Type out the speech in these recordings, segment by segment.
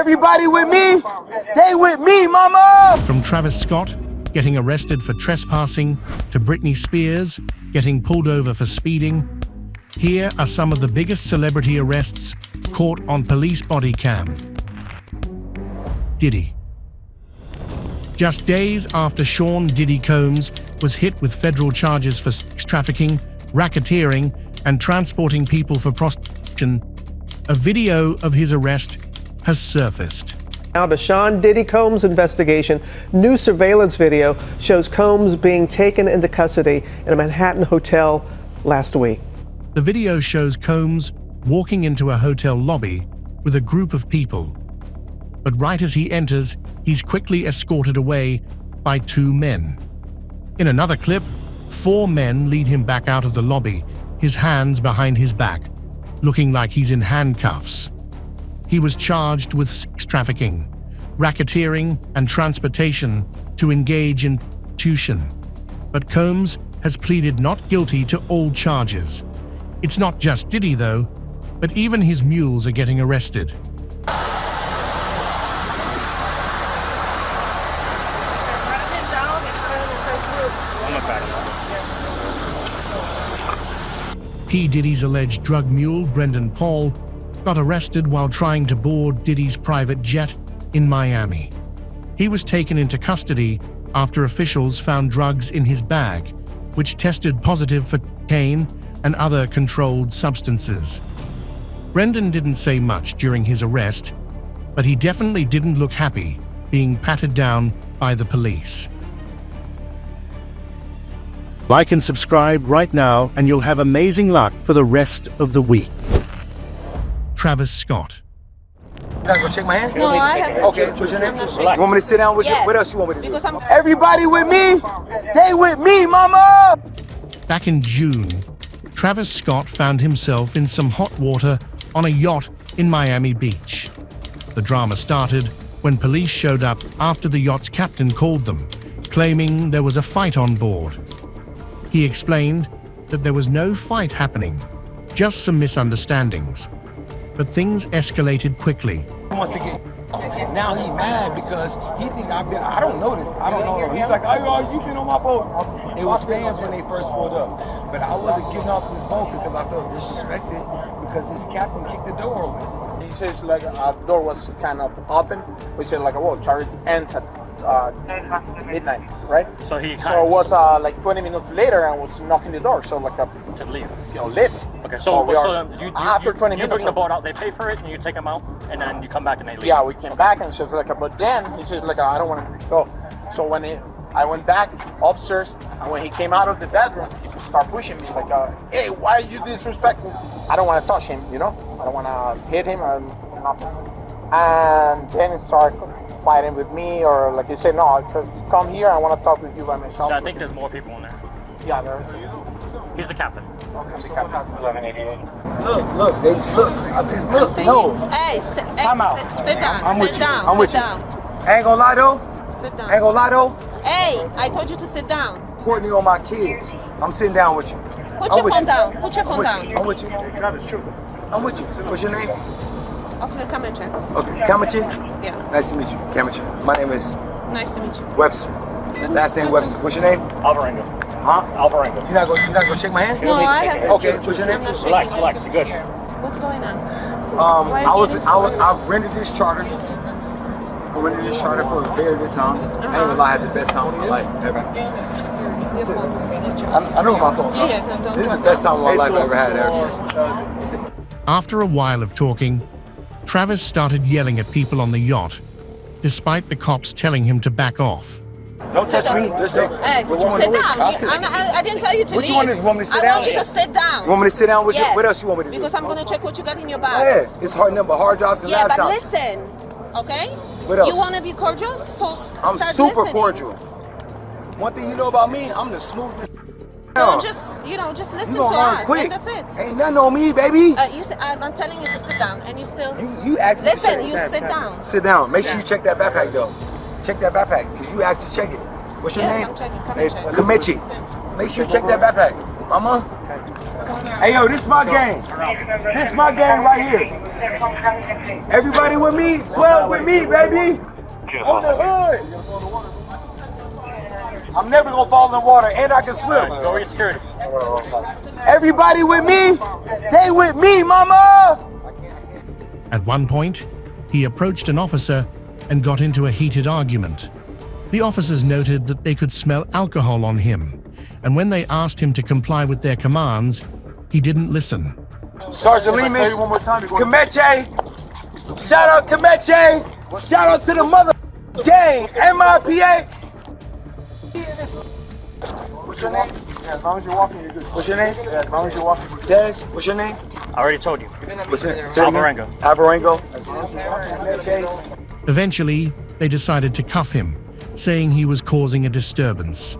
Everybody with me? They with me, mama! From Travis Scott getting arrested for trespassing to Britney Spears getting pulled over for speeding, here are some of the biggest celebrity arrests caught on police body cam. Diddy. Just days after Sean Diddy Combs was hit with federal charges for sex trafficking, racketeering, and transporting people for prostitution, a video of his arrest has surfaced. Now, the Sean Diddy Combs investigation, new surveillance video shows Combs being taken into custody in a Manhattan hotel last week. The video shows Combs walking into a hotel lobby with a group of people. But right as he enters, he's quickly escorted away by two men. In another clip, four men lead him back out of the lobby, his hands behind his back, looking like he's in handcuffs. He was charged with sex trafficking, racketeering, and transportation to engage in prostitution. But Combs has pleaded not guilty to all charges. It's not just Diddy, though, but even his mules are getting arrested. P. Diddy's alleged drug mule, Brendan Paul, got arrested while trying to board Diddy's private jet in Miami. He was taken into custody after officials found drugs in his bag, which tested positive for cocaine and other controlled substances. Brendan didn't say much during his arrest, but he definitely didn't look happy being patted down by the police. Like and subscribe right now, and you'll have amazing luck for the rest of the week. Travis Scott. You're not gonna shake my hand? No, I have. Okay, what's your name? You want me to sit down with you? Yes. What else you want me to do? Because I'm. Everybody with me? They with me, mama! Back in June, Travis Scott found himself in some hot water on a yacht in Miami Beach. The drama started when police showed up after the yacht's captain called them, claiming there was a fight on board. He explained that there was no fight happening, just some misunderstandings. But things escalated quickly. Once again, now he mad because he think I don't know this. I don't know. He's like, oh, you been on my boat. It was fans when they first pulled up. But I wasn't getting off this boat because I felt disrespected because his captain kicked the door open. He says like the door was kind of open. We said like, well, charge ends at midnight, right? So it was like 20 minutes later and was knocking the door. So like to leave. Leave. Okay, so after 20 you minutes. bring the boat out, they pay for it, and you take them out, and then you come back and they leave. Yeah, we came back and says like, but then he says like, I don't want to go. So when I went back upstairs, and when he came out of the bedroom, he started pushing me like, hey, why are you disrespectful? I don't want to touch him, you know? I don't want to hit him or nothing. And then he started fighting with me, or like he said, no, it says, come here, I want to talk with you by myself. Yeah, I think there's more people in there. Yeah, there is. He's the captain. Okay, the captain. 1188. Look, no. Hey, Time out. Sit down. I'm with sit you. down. I'm with sit you. down. Ain't gonna lie though. Sit down. Ain't gonna lie though. Hey, I told you to sit down. Courtney on my kids. I'm sitting down with you. Put your phone down. Put your phone down. I'm with you. Travis, true. I'm with you. What's your name? Officer Kamache. Okay, Kamachi? Yeah. Nice to meet you, Kamachi. My name is Nice to meet you. Webster. Last name Webster. What's your name? Alvarenga. Huh? Alvarenga. You're not gonna shake my hand? No, I have. Okay, what's your name? Relax, you're good. What's going on? Why are you getting so I rented this charter. I rented this charter for a very good time. I ain't gonna lie, I had the best time of my life ever. Your phone. I know my phone's on. Yeah, don't This is the best time of my life I ever had ever. After a while of talking, Travis started yelling at people on the yacht, despite the cops telling him to back off. Don't touch me. Hey, What you want sit to do? down. I didn't tell you to What leave. you want to do? You want me to sit I down? want you to sit down. You want me to sit down with Yes. you? What else you want me to do? Because I'm going to check what you got in your bag. Yeah, it's hard number hard drives and Yeah, laptops. but listen, okay? What else? You want to be cordial? So I'm start super listening. cordial. One thing you know about me, I'm the smoothest. Don't just listen You to gonna learn us, quick. and that's it. Ain't nothing on me, baby. I'm telling you to sit down, and you still. You asked me to Listen, check you that. sit down. Sit down. Make sure you check that backpack though. Check that backpack, because you actually check it. What's your Yes, name? I'm checking. Come and check. Kamichi. Make sure you check that backpack. Mama? Hey yo, this is my game. This is my game right here. Everybody with me? 12 with me, baby. On the hood. I'm never gonna fall in the water, and I can swim. Go with security. Everybody with me? They with me, mama. At one point, he approached an officer and got into a heated argument. The officers noted that they could smell alcohol on him, and when they asked him to comply with their commands, he didn't listen. Sergeant Lemus, Kameche. Shout out Kameche. Shout out to the mother gang, MIPA. What's your name? Yeah, as long as you're walking, you're good. What's your name? Yeah, as long as you're walking. Des, what's your name? I already told you. What's your name? Alvarenga. Alvarenga. Eventually, they decided to cuff him, saying he was causing a disturbance.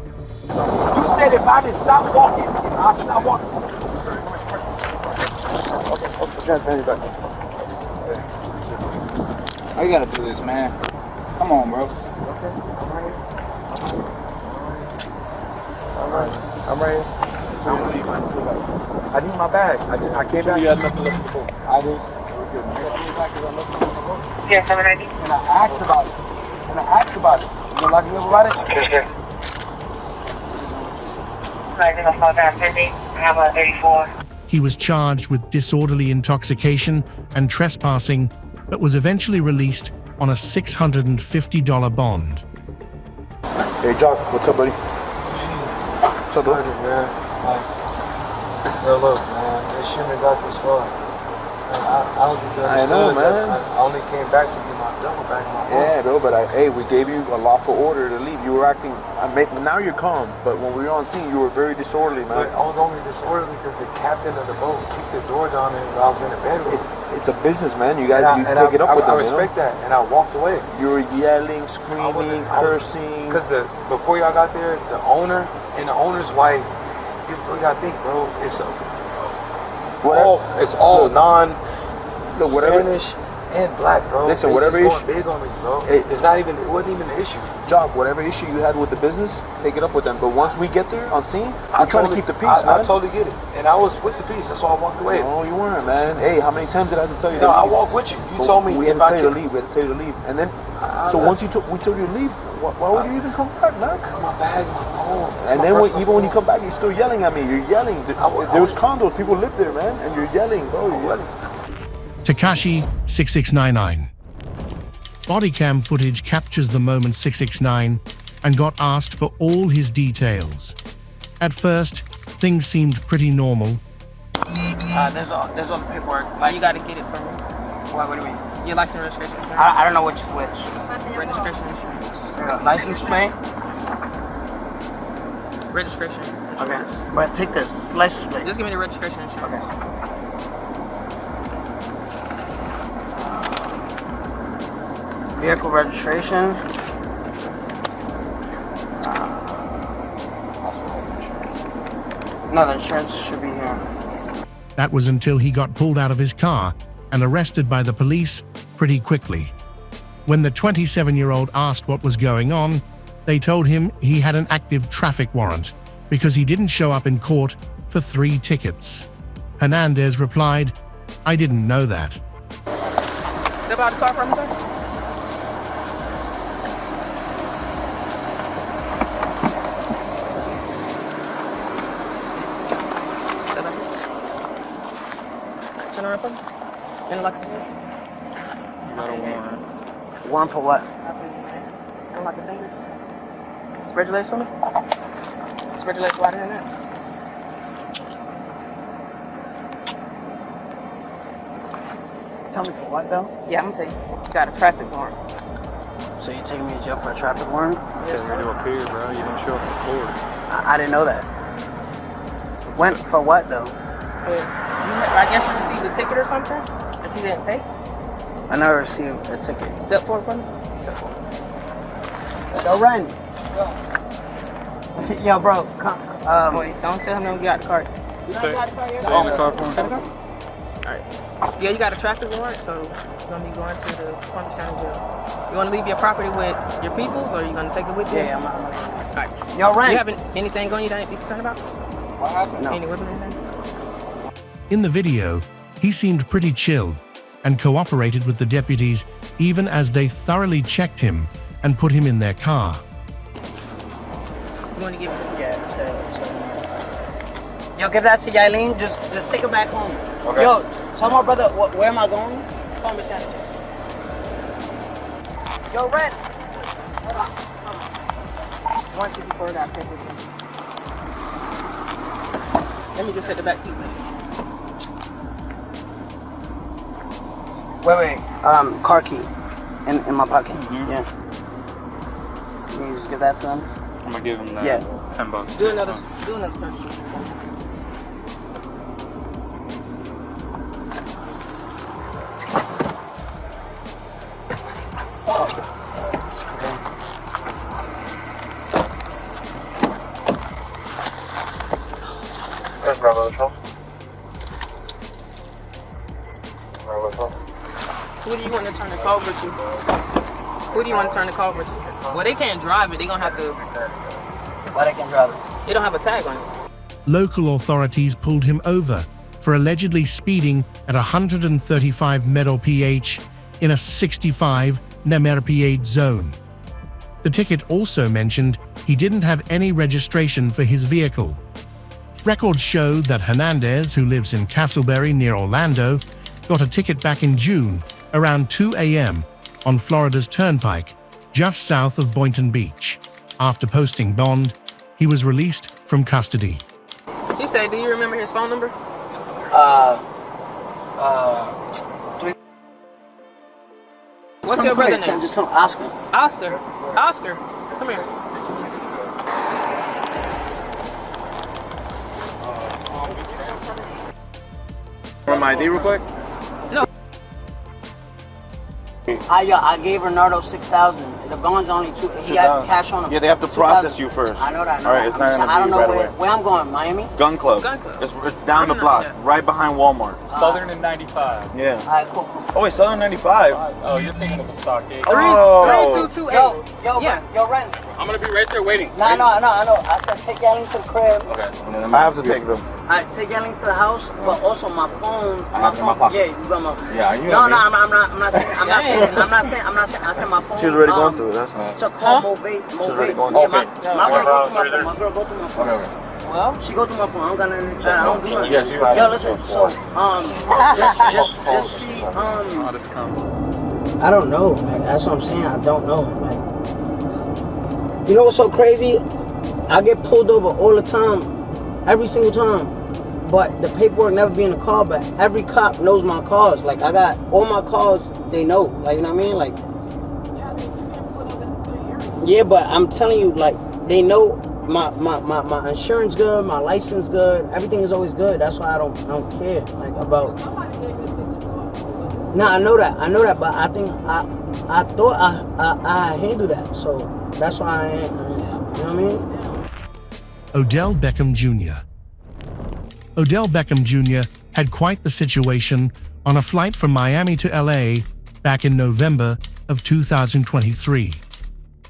You said if I didn't stop walking, I'll stop walking. How you gotta do this, man? Come on, bro. I'm right here. I need my bag. I came back. You had nothing left in the boat. I did. Yes, I'm ready. And I asked about it. You know, like you about it? How about 34? He was charged with disorderly intoxication and trespassing, but was eventually released on a $650 bond. Hey, Jock, what's up, buddy? What's up, buddy? Man, like, yo, look, man, this shouldn't have got this far. I don't think you understood. I know, man. I only came back to get my double back in my phone. Yeah, bro, but hey, we gave you a lawful order to leave. You were acting, now you're calm, but when we were on scene, you were very disorderly, man. But I was only disorderly because the captain of the boat kicked the door down and I was in the bedroom. It's a business, man. You gotta take it up with them. I respect that, and I walked away. You were yelling, screaming, cursing. Because before y'all got there, the owner and the owner's wife, you gotta think, bro, it's all non-Spanish and black, bro. Listen, they whatever just issue, going big on me, bro. It wasn't even an issue. Job, whatever issue you had with the business, take it up with them. But once we get there on scene, I'm trying to keep the peace, man. I totally get it, and I was with the peace. That's why I walked away. No, you weren't, man. Hey, how many times did I have to tell you? No, I walked with you. You told me we had if to I tell you could to leave. We had to tell you to leave, and then once we told you to leave, why would you even come back, man? Because my bag, my phone. And then even when you come back, you're still yelling at me. You're yelling. There's condos. People live there, man, and you're yelling, bro. You're yelling. Takashi 6699. Bodycam footage captures the moment 669 and got asked for all his details. At first, things seemed pretty normal. There's all the paperwork. You gotta get it from me. What do you mean? Your license and registration. I don't know which is which. Registration insurance. License plate. Registration insurance. Okay. But take this license plate. Just give me the registration insurance. Okay. Vehicle registration. No, the insurance should be here. That was until he got pulled out of his car and arrested by the police pretty quickly. When the 27-year-old asked what was going on, they told him he had an active traffic warrant because he didn't show up in court for 3 tickets. Hernandez replied, "I didn't know that." Step out of the car for me, sir. Step back here. Turn around for me. Interlock the fingers. Not a warrant. Warrant for what? Interlock the fingers. Spread your legs for me. Spread your legs wider than that. Tell me for what, though? Yeah, I'm gonna tell you. You got a traffic warrant. So you taking me to jail for a traffic warrant? Yes, sir. You appear, bro. You didn't show up to court. I didn't know that. When? For what, though? I guess you received a ticket or something that you didn't pay? I never received a ticket. Step forward for me. Step forward. Go run. Go. Yo, bro. Come. Wait, don't tell him you got the card. You got the card yet? Stay in the car for me. Alright. Yeah, you got a traffic warrant, so you're gonna be going to the Palm Beach County Jail. You wanna leave your property with your peoples, or you gonna take it with you? Yeah, I'm not. Alright. Y'all right. You have anything on you that you concerned about? What happened? No. Any weapon or anything? In the video, he seemed pretty chill, and cooperated with the deputies even as they thoroughly checked him and put him in their car. You want to give it to Yo, give that to Yailin. Just take it back home. Okay. Yo, tell my brother where am I going? Come on, Mr. Yo, Red. 164, I got to take this one. Let me just hit the back seat. Wait. Car key in my pocket. Yeah. Can you just give that to him? I'm gonna give him that. Yeah. $10. Do another search. Who do you want to turn the car over to? Well, they can't drive it. They're gonna have to. Why they can't drive it? They don't have a tag on it. Local authorities pulled him over for allegedly speeding at 135 mph in a 65 mph zone. The ticket also mentioned he didn't have any registration for his vehicle. Records show that Hernandez, who lives in Castleberry near Orlando, got a ticket back in June around 2 a.m. on Florida's Turnpike, just south of Boynton Beach. After posting bond, he was released from custody. He said, do you remember his phone number? What's your brother's name? Just Oscar. Oscar, come here. Run my ID real quick. No. I gave Bernardo 6,000. The bond's only two. He got cash on him. Yeah, they have to process you first. I know that. All right, it's not gonna be I don't know right away. where I'm going. Miami. Gun Club. It's down the block, right behind Walmart. Southern and 95. Yeah. All right, cool. Oh wait, Southern 95. Oh, you're thinking of the stockade. 3228. Yo, Ren. I'm gonna be right there waiting. No. I know. I said take Yailin to the crib. Okay. I have to take them. I take Yailin to the house, but also my phone. I have it in my pocket. Yeah, you got my. Yeah, you. No, I'm not saying. I said my phone. She was already going through it. That's all. To call Movate. She's already going Yeah, through it. my girl go through my phone. My girl go through my phone. Okay. Well, she go through my phone. I don't got nothing. I don't do nothing. Yes, you right. Yo, listen. So, just see. How this come? I don't know. Like, that's what I'm saying. I don't know. Like, you know what's so crazy? I get pulled over all the time, every single time. But the paperwork never be in the car. But every cop knows my cars. Like, I got all my cars. They know. Like, you know what I mean? Like. Yeah, but I'm telling you, like, they know my insurance good, my license good, everything is always good. That's why I don't care, like, about. Nah, I know that, but I think I thought I handled that, so that's why I ain't, you know what I mean? Odell Beckham Jr. Odell Beckham Jr. had quite the situation on a flight from Miami to LA back in November of 2023.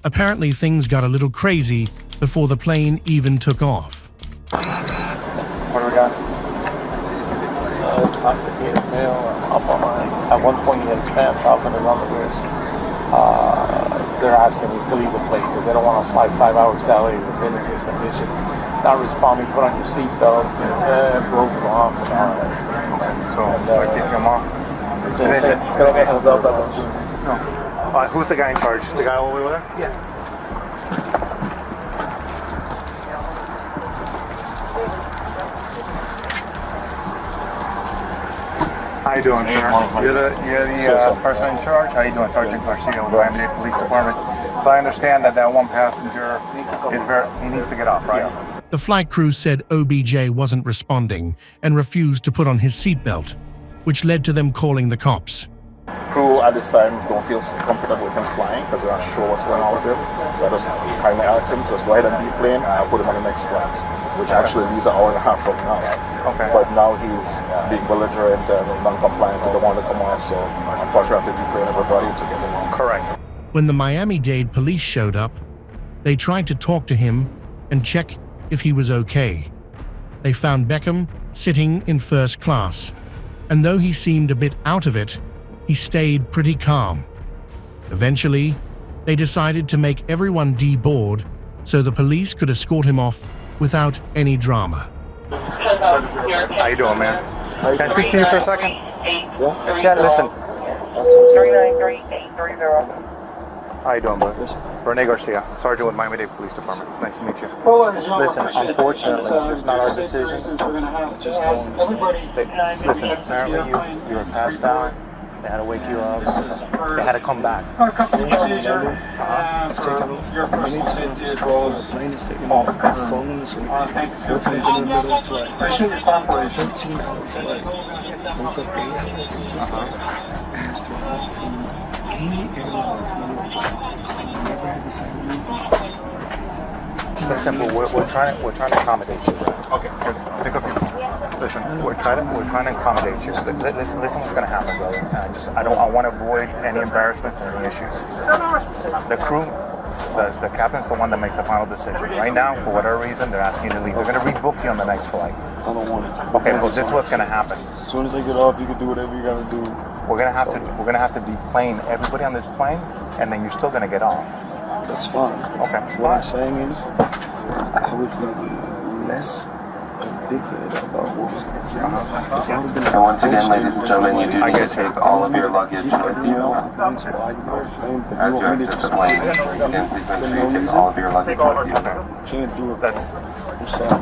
Apparently, things got a little crazy before the plane even took off. What do we got? Intoxicated male up on mine. At one point, he had his pants off and his underwear. They're asking me to leave the plane because they don't want to fly 5 hours to LA within his conditions. Not responding, put on your seatbelt, and broke him off and all that. So, I kicked him off. Can I get Odell Beckham Jr.? No. Who's the guy in charge? The guy all the way over there? Yeah. How you doing, sir? You're the person in charge? How you doing, Sergeant Garcia with the Miami-Dade Police Department? So I understand that one passenger he needs to get off, right? The flight crew said OBJ wasn't responding and refused to put on his seatbelt, which led to them calling the cops. Crew at this time don't feel comfortable with him flying because they're not sure what's going on with him. So I just kindly asked him to just go ahead and deplane and I'll put him on the next flight, which actually leaves an hour and a half from now. Okay. But now he's being belligerent and non-compliant to the one to come on, so unfortunately I have to deplane everybody to get him on. Correct. When the Miami-Dade police showed up, they tried to talk to him and check if he was okay. They found Beckham sitting in first class, and though he seemed a bit out of it, he stayed pretty calm. Eventually, they decided to make everyone deboard so the police could escort him off without any drama. How you doing, man? Can I speak to you for a second? Yeah, listen. 393-830. How you doing, bud? Rene Garcia, Sergeant with Miami-Dade Police Department. Nice to meet you. Listen, unfortunately, it's not our decision. I just don't understand. Listen, apparently you were passed out. They had to wake you up. They had to come back. I've taken off many times. The plane is taken off. My phone is asleep. Woke up in the middle of flight. 13-hour flight. Woke up 8 hours into the flight. Asked for all food. Any airline. I never had this happen. Listen, we're trying to accommodate you. Okay, pick up your phone. Listen, we're trying to accommodate you. Listen, what's going to happen, brother. I want to avoid any embarrassments or any issues. The crew, the captain's the one that makes the final decision. Right now, for whatever reason, they're asking you to leave. They're going to rebook you on the next flight. I don't want it. Okay, well, this is what's going to happen. As soon as I get off, you can do whatever you got to do. We're going to have to deplane everybody on this plane, and then you're still going to get off. That's fine. Okay. What I'm saying is, I would be less a dickhead about what was going on. And once again, ladies and gentlemen, you do need to take all of your luggage with you as you exit the plane. Again, please make sure you take all of your luggage with you. Can't do it. That's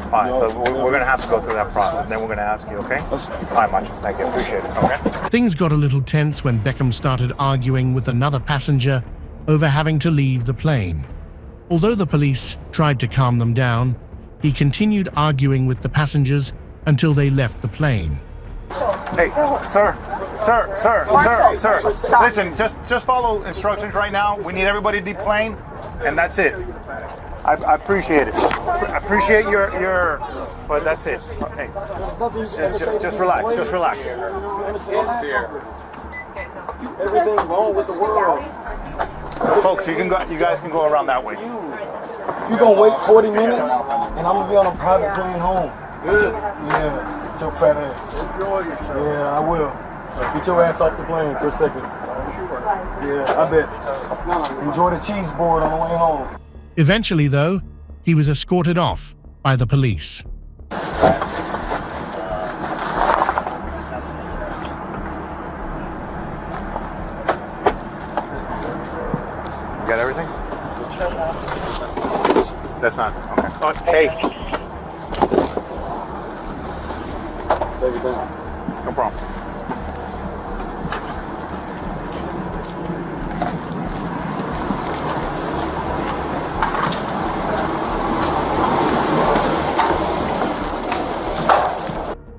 fine. So we're going to have to go through that process. Then we're going to ask you, okay? All right, much. Thank you. Appreciate it. Okay. Things got a little tense when Beckham started arguing with another passenger over having to leave the plane. Although the police tried to calm them down, he continued arguing with the passengers until they left the plane. Hey, sir. Listen, just follow instructions right now. We need everybody to deplane, and that's it. I appreciate it. I appreciate your, but that's it. Hey, just relax. Just relax. Everything wrong with the world. Folks, you guys can go around that way. You gonna wait 40 minutes, and I'm gonna be on a private plane home. Good. Yeah, with your fat ass. Yeah, I will. Get your ass off the plane for a second. Yeah, I bet. Enjoy the cheese board on the way home. Eventually, though, he was escorted off by the police. Got everything? That's not okay. Oh, hey. No problem.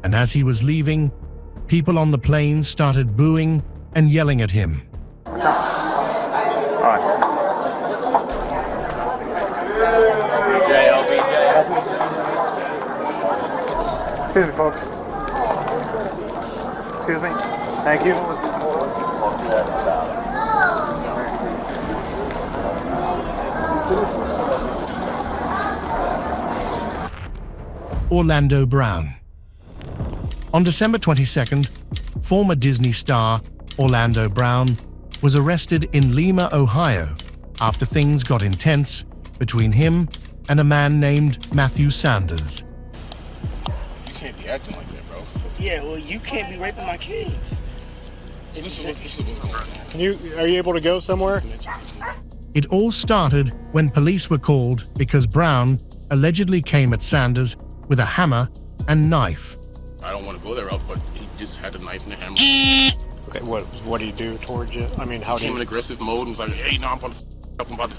And as he was leaving, people on the plane started booing and yelling at him. Excuse me, folks. Excuse me. Thank you. Orlando Brown. On December 22nd, former Disney star Orlando Brown was arrested in Lima, Ohio, after things got intense between him and a man named Matthew Sanders. You can't be acting like that, bro. Yeah, well, you can't be raping my kids. This is what's going on. Are you able to go somewhere? It all started when police were called because Brown allegedly came at Sanders with a hammer and knife. I don't want to go there, but he just had a knife and a hammer. Okay, what did he do towards you? I mean, how he did came in aggressive mode and was like, hey, no, I'm about to...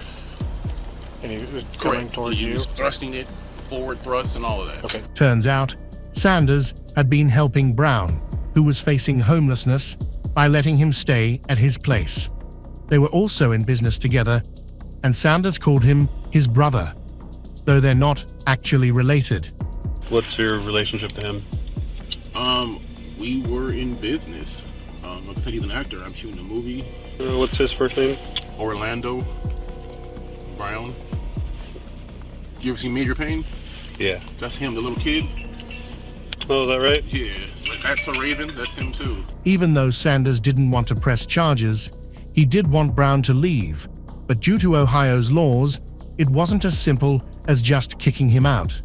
And he was coming towards you? He was thrusting it, forward thrust and all of that. Okay. Turns out, Sanders had been helping Brown, who was facing homelessness, by letting him stay at his place. They were also in business together, and Sanders called him his brother, though they're not actually related. What's your relationship to him? We were in business. Like I said, he's an actor. I'm shooting a movie. What's his first name? Orlando Brown. You ever seen Major Payne? Yeah. That's him, the little kid. Oh, is that right? Yeah. That's a Raven, that's him too. Even though Sanders didn't want to press charges, he did want Brown to leave, but due to Ohio's laws, it wasn't as simple as just kicking him out.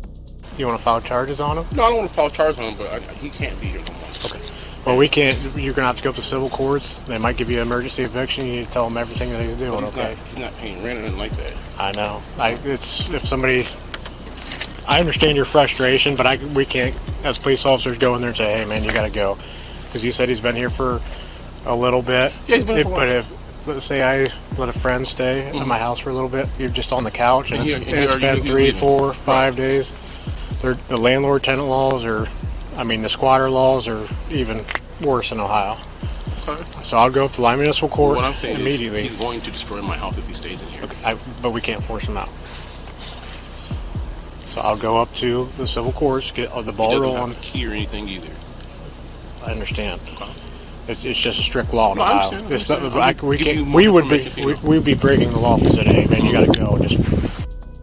You want to file charges on him? No, I don't want to file charges on him, but he can't be here no more. Okay. Well, we can't. You're gonna have to go to civil courts. They might give you an emergency eviction. You need to tell them everything that he's doing. He's not paying rent or anything like that. I know. I understand your frustration, but we can't, as police officers, go in there and say, "Hey, man, you got to go," because you said he's been here for a little bit. Yeah, he's been here for a while. But if, let's say, I let a friend stay at my house for a little bit, you're just on the couch, and it's been 3, 4, 5 days. The landlord-tenant laws, the squatter laws, are even worse in Ohio. Okay. So I'll go up to Lime Municipal Court What I'm saying immediately. is he's going to destroy my house if he stays in here. Okay, but we can't force him out. So I'll go up to the civil courts, get the ball He doesn't rolling. have a key or anything either. I understand. Okay. It's just a strict law in No, I Ohio. understand. We'd be breaking the law if we said, "Hey, man, you got to go."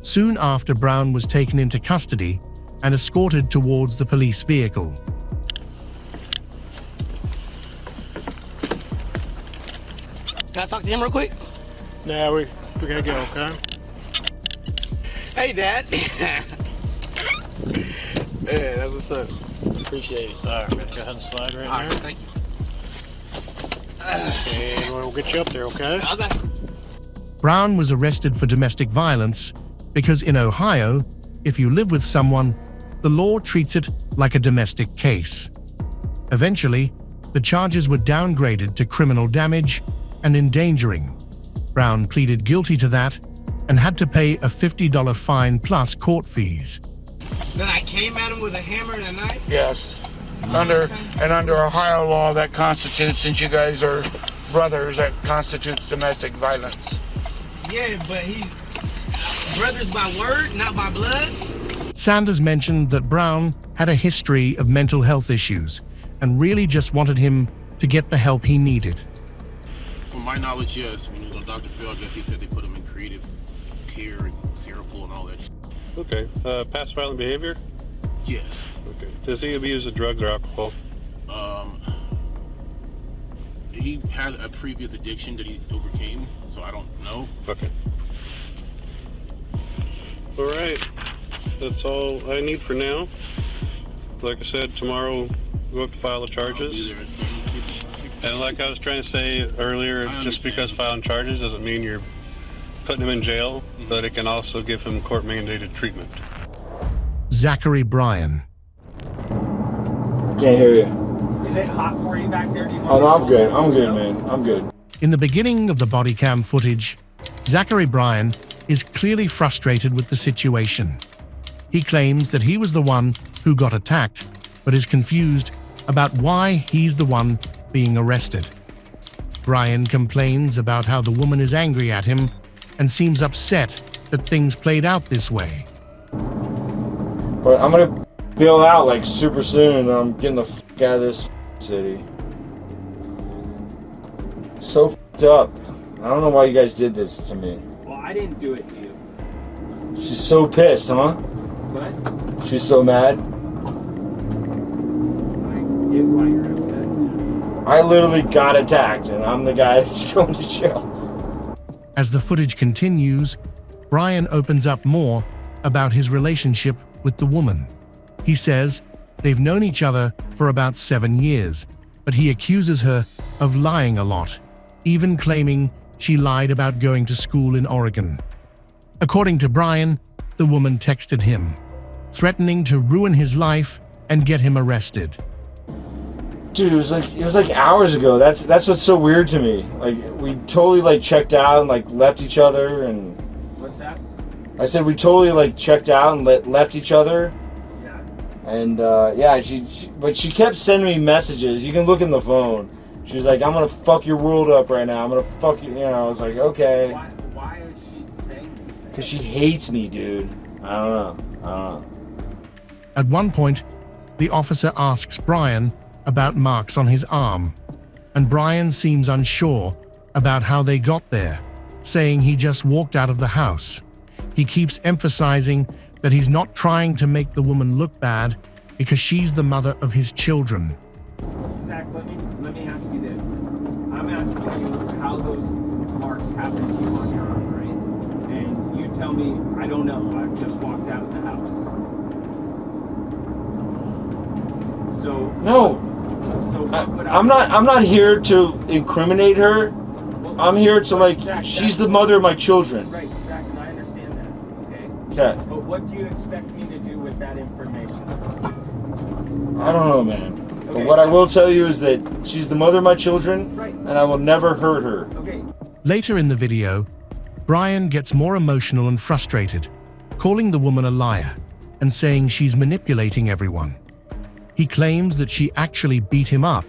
Soon after, Brown was taken into custody and escorted towards the police vehicle. Can I talk to him real quick? Nah, we're gonna go, okay? Hey, Dad. Yeah, that's what's up. Appreciate it. All right, man. Go ahead and slide right All right, there. thank you. And we'll get you up there, okay? Okay. Brown was arrested for domestic violence because in Ohio, if you live with someone, the law treats it like a domestic case. Eventually, the charges were downgraded to criminal damage and endangering. Brown pleaded guilty to that and had to pay a $50 fine plus court fees. Then I came at him with a hammer and a knife? Yes. Under Ohio law, that constitutes, since you guys are brothers, that constitutes domestic violence. Yeah, but he's brothers by word, not by blood? Sanders mentioned that Brown had a history of mental health issues and really just wanted him to get the help he needed. From my knowledge, yes. When he was on Dr. Phil, I guess he said they put him in creative care and Serapool and all that. Okay. Past violent behavior? Yes. Okay. Does he abuse of drugs or alcohol? He had a previous addiction that he overcame, so I don't know. Okay. All right. That's all I need for now. Like I said, tomorrow we'll have to file the charges. And like I was trying to say earlier, just because filing charges doesn't mean you're putting him in jail, but it can also give him court-mandated treatment. Zachary Bryan. I can't hear you. Is it hot for you back there? Oh, no, I'm good. I'm good, man. I'm good. In the beginning of the Bodycam footage, Zachary Bryan is clearly frustrated with the situation. He claims that he was the one who got attacked, but is confused about why he's the one being arrested. Bryan complains about how the woman is angry at him and seems upset that things played out this way. But I'm gonna bail out like super soon, and I'm getting the fuck out of this city. It's so fucked up. I don't know why you guys did this to me. Well, I didn't do it to you. She's so pissed, huh? What? She's so mad. I get why you're upset. I literally got attacked, and I'm the guy that's going to jail. As the footage continues, Bryan opens up more about his relationship with the woman. He says they've known each other for about 7 years, but he accuses her of lying a lot, even claiming she lied about going to school in Oregon. According to Bryan, the woman texted him, threatening to ruin his life and get him arrested. Dude, it was like hours ago. That's what's so weird to me. Like, we totally like checked out and like left each other, and What's that? I said we totally like checked out and left each other. Yeah. And yeah, but she kept sending me messages. You can look in the phone. She was like, "I'm gonna fuck your world up right now. I'm gonna fuck you." You know, I was like, okay. Why is she saying these things? Because she hates me, dude. I don't know. At one point, the officer asks Bryan about marks on his arm, and Bryan seems unsure about how they got there, saying he just walked out of the house. He keeps emphasizing that he's not trying to make the woman look bad, because she's the mother of his children. Zach, let me ask you this. I'm asking you how those marks happened to you on your arm, right? And you tell me, I don't know. I've just walked out of the house. So No. I'm not here to incriminate her. I'm here to, like, she's the mother of my children. Right, Zach, and I understand that, okay? Okay. But what do you expect me to do with that information? I don't know, man. But what I will tell you is that she's the mother of my children, and I will never hurt her. Later in the video, Brian gets more emotional and frustrated, calling the woman a liar and saying she's manipulating everyone. He claims that she actually beat him up,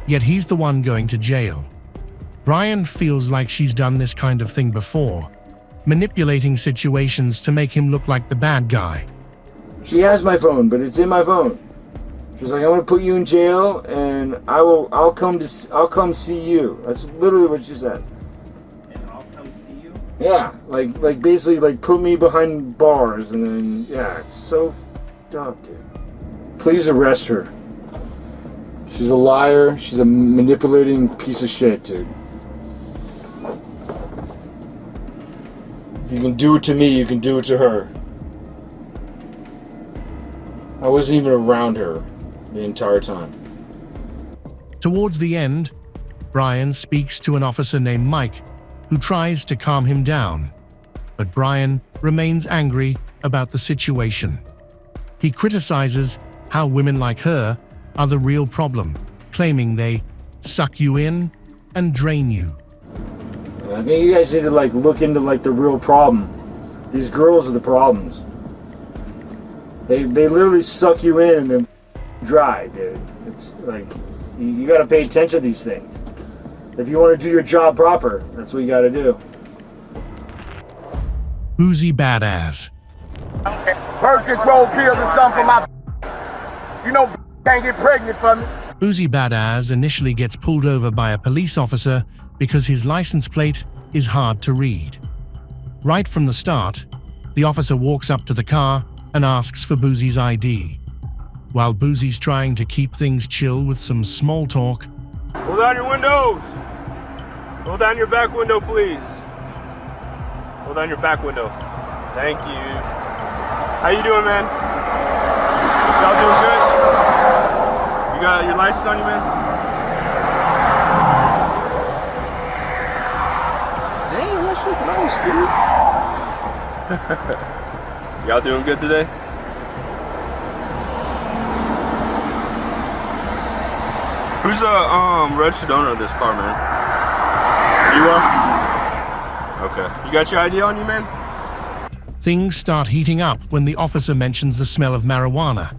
yet he's the one going to jail. Brian feels like she's done this kind of thing before, manipulating situations to make him look like the bad guy. She has my phone, but it's in my phone. She's like, "I'm gonna put you in jail, and I'll come see you." That's literally what she said. And I'll come see you? Yeah, like basically like put me behind bars, and then yeah, it's so f***ed up, dude. Please arrest her. She's a liar. She's a manipulating piece of shit, dude. If you can do it to me, you can do it to her. I wasn't even around her the entire time. Towards the end, Brian speaks to an officer named Mike, who tries to calm him down, but Brian remains angry about the situation. He criticizes how women like her are the real problem, claiming they suck you in and drain you. I think you guys need to like look into like the real problem. These girls are the problems. They literally suck you in and then dry, dude. It's like you got to pay attention to these things. If you want to do your job proper, that's what you got to do. Boozy Badass. Birth control pills or something for my. You know, can't get pregnant from me. Boozy Badass initially gets pulled over by a police officer because his license plate is hard to read. Right from the start, the officer walks up to the car and asks for Boozy's ID. While Boozy's trying to keep things chill with some small talk, Roll down your windows. Roll down your back window, please. Roll down your back window. Thank you. How you doing, man? Y'all doing good? You got your license on you, man? Damn, that shit nice, dude. Y'all doing good today? Who's the registered owner of this car, man? You are? Okay. You got your ID on you, man? things start heating up when the officer mentions the smell of marijuana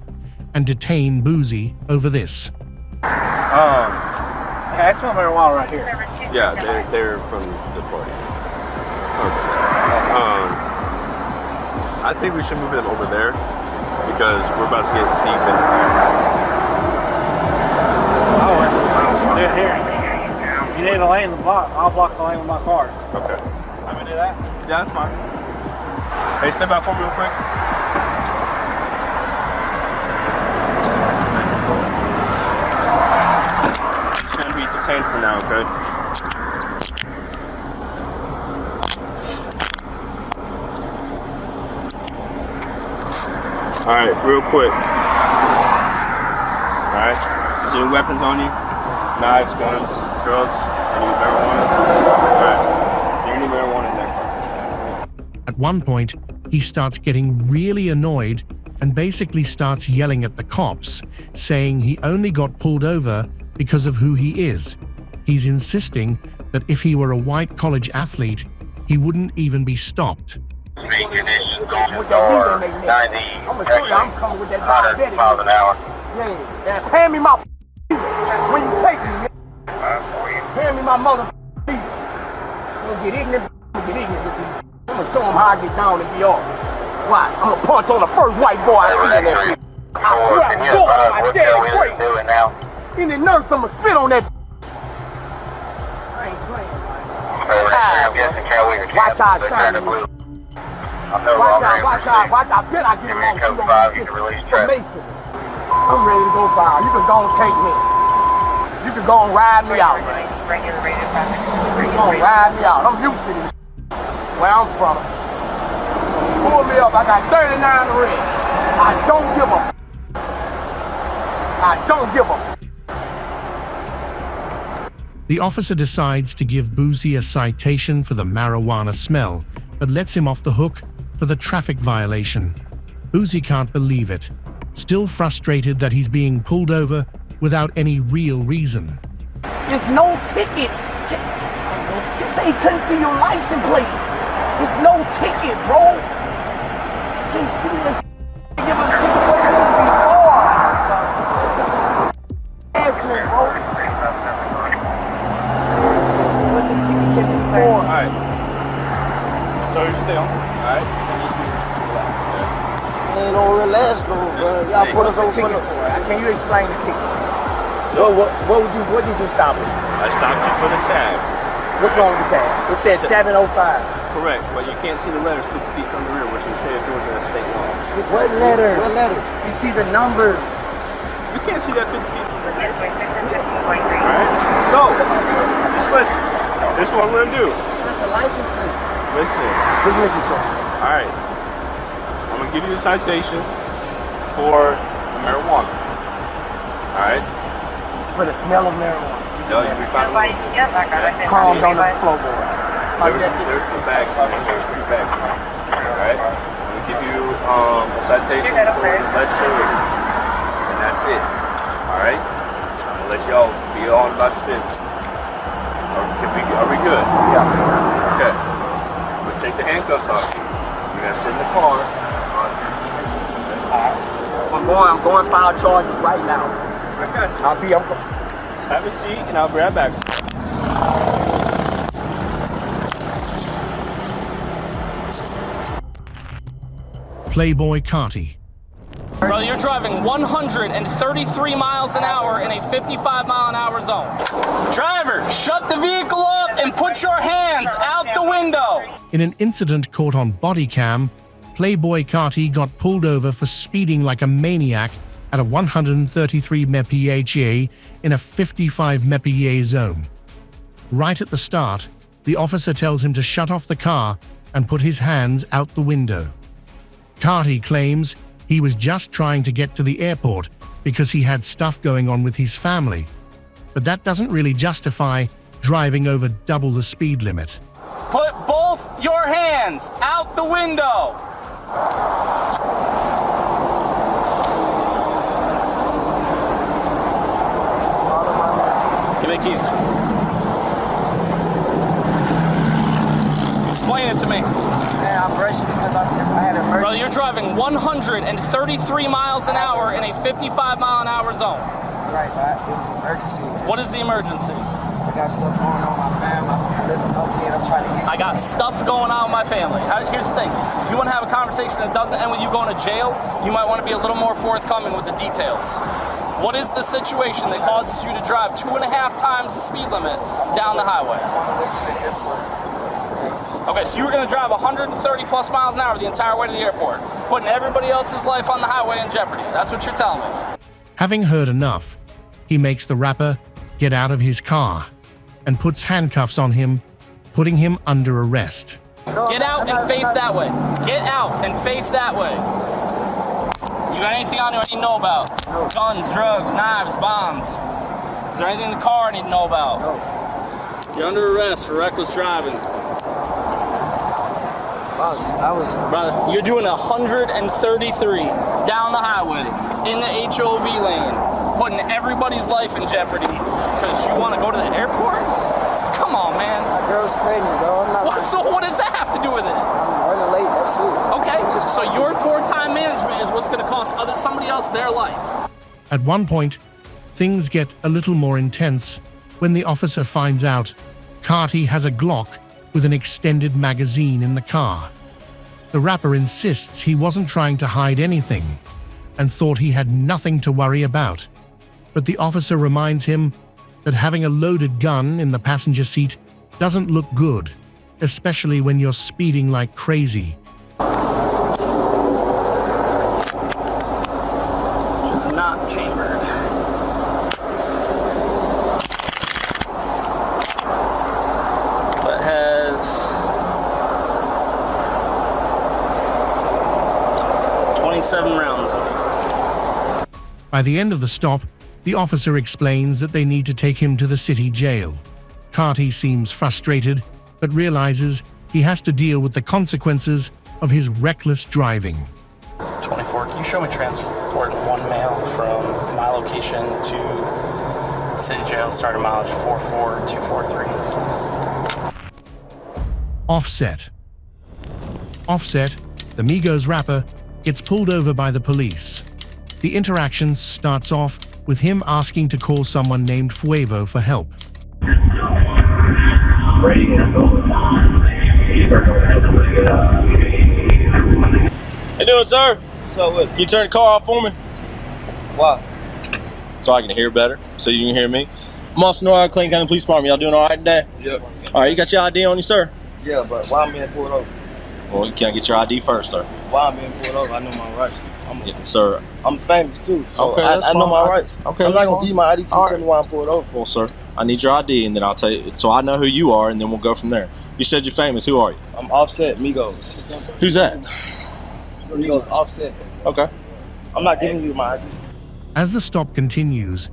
and detain Boozy over this. Hey, I smell marijuana right here. Yeah, they're from the party. Okay. I think we should move them over there because we're about to get deep in. They're here. If you need a lane in the block, I'll block the lane with my car. Okay. Let me do that? Yeah, that's fine. Hey, step out for me real quick. Just gonna be detained for now, okay? Alright, real quick. Alright, is there any weapons on you? Knives, guns, drugs, any marijuana? Alright, is there any marijuana in there? At one point, he starts getting really annoyed and basically starts yelling at the cops, saying he only got pulled over because of who he is. He's insisting that if he were a white college athlete, he wouldn't even be stopped. Street conditions going to door 90, actually 100 miles an hour. Yeah, hand me my when you take me, hand me my mother Don't get ignorant with these. I'm gonna show them how I get down and be off. Why? I'm gonna punch on the first white boy I see in that bitch. I swear to God, my daddy great. Any nurse, I'm gonna spit on that. I ain't playing. Watch how I shine. Watch out, I bet I get along with you. I'm ready to go viral. You can go and take me. You can go and ride me out, man. You can go and ride me out. I'm used to this where I'm from. Pull me up. I got 39 red. I don't give a I don't give a The officer decides to give Boozy a citation for the marijuana smell, but lets him off the hook for the traffic violation. Boozy can't believe it, still frustrated that he's being pulled over without any real reason. There's no tickets. You say you couldn't see your license plate. There's no ticket, bro. Can't see this. Give us a ticket what it's before. Ask me, bro. What the ticket can be for. Alright. So you're still. Alright. Ain't no relax though, bro. Y'all put us over for the. Can you explain the ticket? So what did you stop us? I stopped you for the tag. What's wrong with the tag? It says 705. Correct, but you can't see the letters 50 feet from the rear, which is the state of Georgia and state law. What letters? What letters? You see the numbers. You can't see that 50 feet from the rear. Alright, so, just listen. This is what I'm gonna do. That's a license plate. Listen. Just listen to it. Alright. I'm gonna give you the citation for the marijuana. Alright? For the smell of marijuana. No, you'll be fine. Crumbs on the floorboard. There's some bags on it. There's 2 bags on it. Alright? I'm gonna give you a citation for legibility. And that's it. Alright? I'm gonna let y'all be on about your business. Are we good? Yeah. Okay. I'm gonna take the handcuffs off you. You're gonna sit in the car. I'm going to file charges right now. I got you. Have a seat and I'll grab back. Playboy Carti. Brother, you're driving 133 miles an hour in a 55-mile-an-hour zone. Driver, shut the vehicle off and put your hands out the window. In an incident caught on Bodycam, Playboy Carti got pulled over for speeding like a maniac at a 133 mph in a 55 mph zone. Right at the start, the officer tells him to shut off the car and put his hands out the window. Carti claims he was just trying to get to the airport because he had stuff going on with his family, but that doesn't really justify driving over double the speed limit. Put both your hands out the window. Give me the keys. Explain it to me. Man, I'm rushing because I had an emergency. Brother, you're driving 133 miles an hour in a 55-mile-an-hour zone. Right, but it was an emergency. What is the emergency? I got stuff going on with my family. I live in Oak Kid. I'm trying to get I got stuff going on with my family. Here's the thing. You want to have a conversation that doesn't end with you going to jail, you might want to be a little more forthcoming with the details. What is the situation that causes you to drive 2.5 times the speed limit down the highway? Okay, so you were going to drive 130 plus miles an hour the entire way to the airport, putting everybody else's life on the highway in jeopardy. That's what you're telling me. Having heard enough, he makes the rapper get out of his car and puts handcuffs on him, putting him under arrest. Get out and face that way. Get out and face that way. You got anything on you I need to know about? Guns, drugs, knives, bombs. Is there anything in the car I need to know about? You're under arrest for reckless driving. Brother, you're doing 133 down the highway in the HOV lane, putting everybody's life in jeopardy because you want to go to the airport? Come on, man. My girl's pregnant, bro. So what does that have to do with it? I'm running late, that's it. Okay, so your poor time management is what's going to cost somebody else their life. At one point, things get a little more intense when the officer finds out Carti has a Glock with an extended magazine in the car. The rapper insists he wasn't trying to hide anything and thought he had nothing to worry about. But the officer reminds him that having a loaded gun in the passenger seat doesn't look good, especially when you're speeding like crazy. Just not chambered. But has 27 rounds in it. By the end of the stop, the officer explains that they need to take him to the city jail. Carty seems frustrated, but realizes he has to deal with the consequences of his reckless driving. 24, can you show me transport one male from my location to city jail, starting mileage 44243? Offset. Offset, the Migos rapper, gets pulled over by the police. The interaction starts off with him asking to call someone named Fuevo for help. How you doing, sir? What's up with it? Can you turn the car off for me? Why? So I can hear better, so you can hear me. I'm Officer Noir, Clayton County Police Department. Y'all doing all right today? Yep. All right, you got your ID on you, sir? Yeah, but why I'm being pulled over? Well, you can't get your ID first, sir. Why I'm being pulled over? I know my rights. Yeah, sir. I'm famous too, so Okay, I know fine. my rights. Okay, I'm not that's gonna fine. give you my ID till you All tell me why I'm pulled over. Well, sir, I need your ID, and then I'll tell you, so I know who you are, and then we'll go from there. You said you're famous. Who are you? I'm Offset Migos. Who's that? Migos Offset. Okay. I'm not giving you my ID. As the stop continues,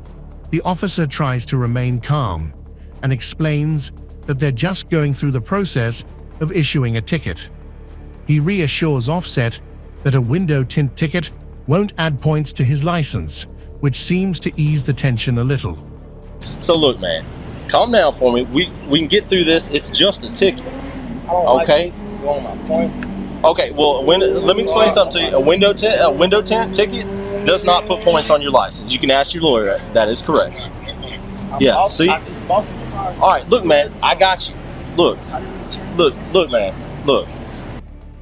the officer tries to remain calm and explains that they're just going through the process of issuing a ticket. He reassures Offset that a window tint ticket won't add points to his license, which seems to ease the tension a little. So look, man, calm down for me. We can get through this. It's just a ticket. I don't Okay. like going my points. Okay. Well, let me explain something to you. A window tint ticket does not put points on your license. You can ask your lawyer. That is correct. Yeah. See. I just bought this car. All right. Look, man. I got you. Look, man. Look.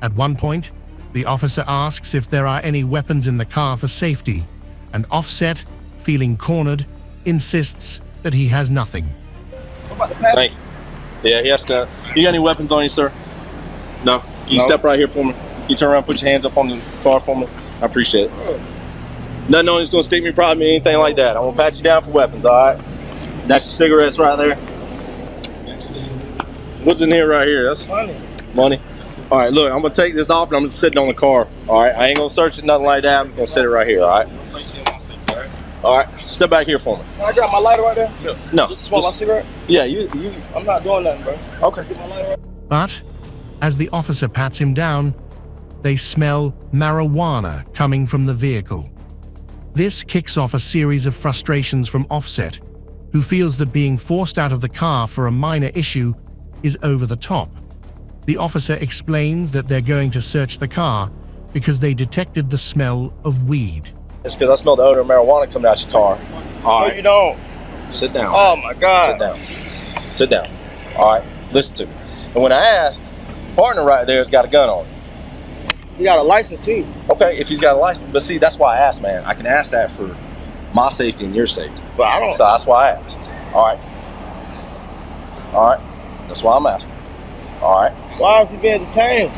At one point, the officer asks if there are any weapons in the car for safety, and Offset, feeling cornered, insists that he has nothing. Thank you. Yeah, he has to. You got any weapons on you, sir? No. Can you step right here for me? You turn around, put your hands up on the car for me. I appreciate it. Nothing on you's gonna stick me, problem, me, anything like that. I'm gonna pat you down for weapons. All right. That's your cigarettes right there. What's in here right here? That's money. All right, look, I'm gonna take this off and I'm just sitting on the car. All right, I ain't gonna search it, nothing like that. I'm gonna sit it right here. All right. All right, step back here for me. Can I grab my lighter right there? No. Just smoke my cigarette? Yeah, you. I'm not doing nothing, bro. Okay. Get my lighter right. But, as the officer pats him down, they smell marijuana coming from the vehicle. This kicks off a series of frustrations from Offset, who feels that being forced out of the car for a minor issue is over the top. The officer explains that they're going to search the car because they detected the smell of weed. It's because I smell the odor of marijuana coming out your car. All right. No, you don't. Sit down. Oh my God. Sit down. All right. Listen to me. And when I asked, partner right there has got a gun on him. He got a license too. Okay, if he's got a license. But see, that's why I asked, man. I can ask that for my safety and your safety. But I don't. So that's why I asked. All right. All right. That's why I'm asking. All right. Why is he being detained?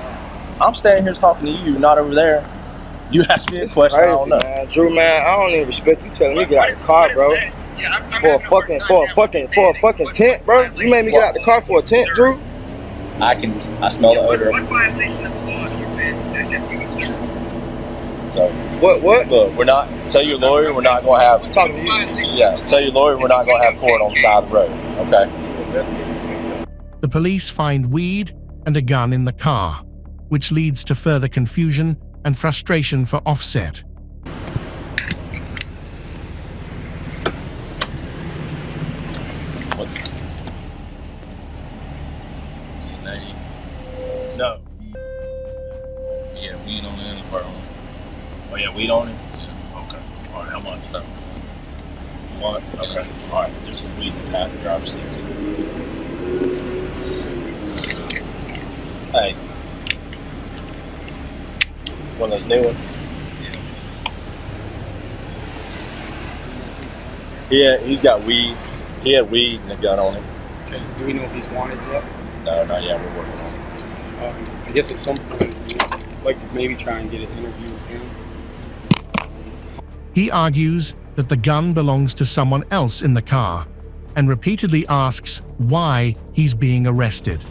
I'm standing here talking to you, not over there. You asked me a question, I don't know. Man. Drew, man, I don't even respect you telling me to get out of the car, bro. For a fucking tent, bro. You made me get out the car for a tent, Drew. I smell the odor. So what? Look, we're not. Tell your lawyer we're not gonna have. Talking to you. Yeah, tell your lawyer we're not gonna have court on the side of the road. Okay. The police find weed and a gun in the car, which leads to further confusion and frustration for Offset. What's the name? No. Yeah, weed on it in the car. Oh yeah, weed on it? Yeah. Okay. All right, how much though? What? Okay. All right, there's some weed in the driver's seat too. Hey. One of those new ones? Yeah, he's got weed. He had weed and a gun on him. Okay. Do we know if he's wanted yet? No, not yet. We're working on it. I guess at some point we'd like to maybe try and get an interview with him. He argues that the gun belongs to someone else in the car and repeatedly asks why he's being arrested.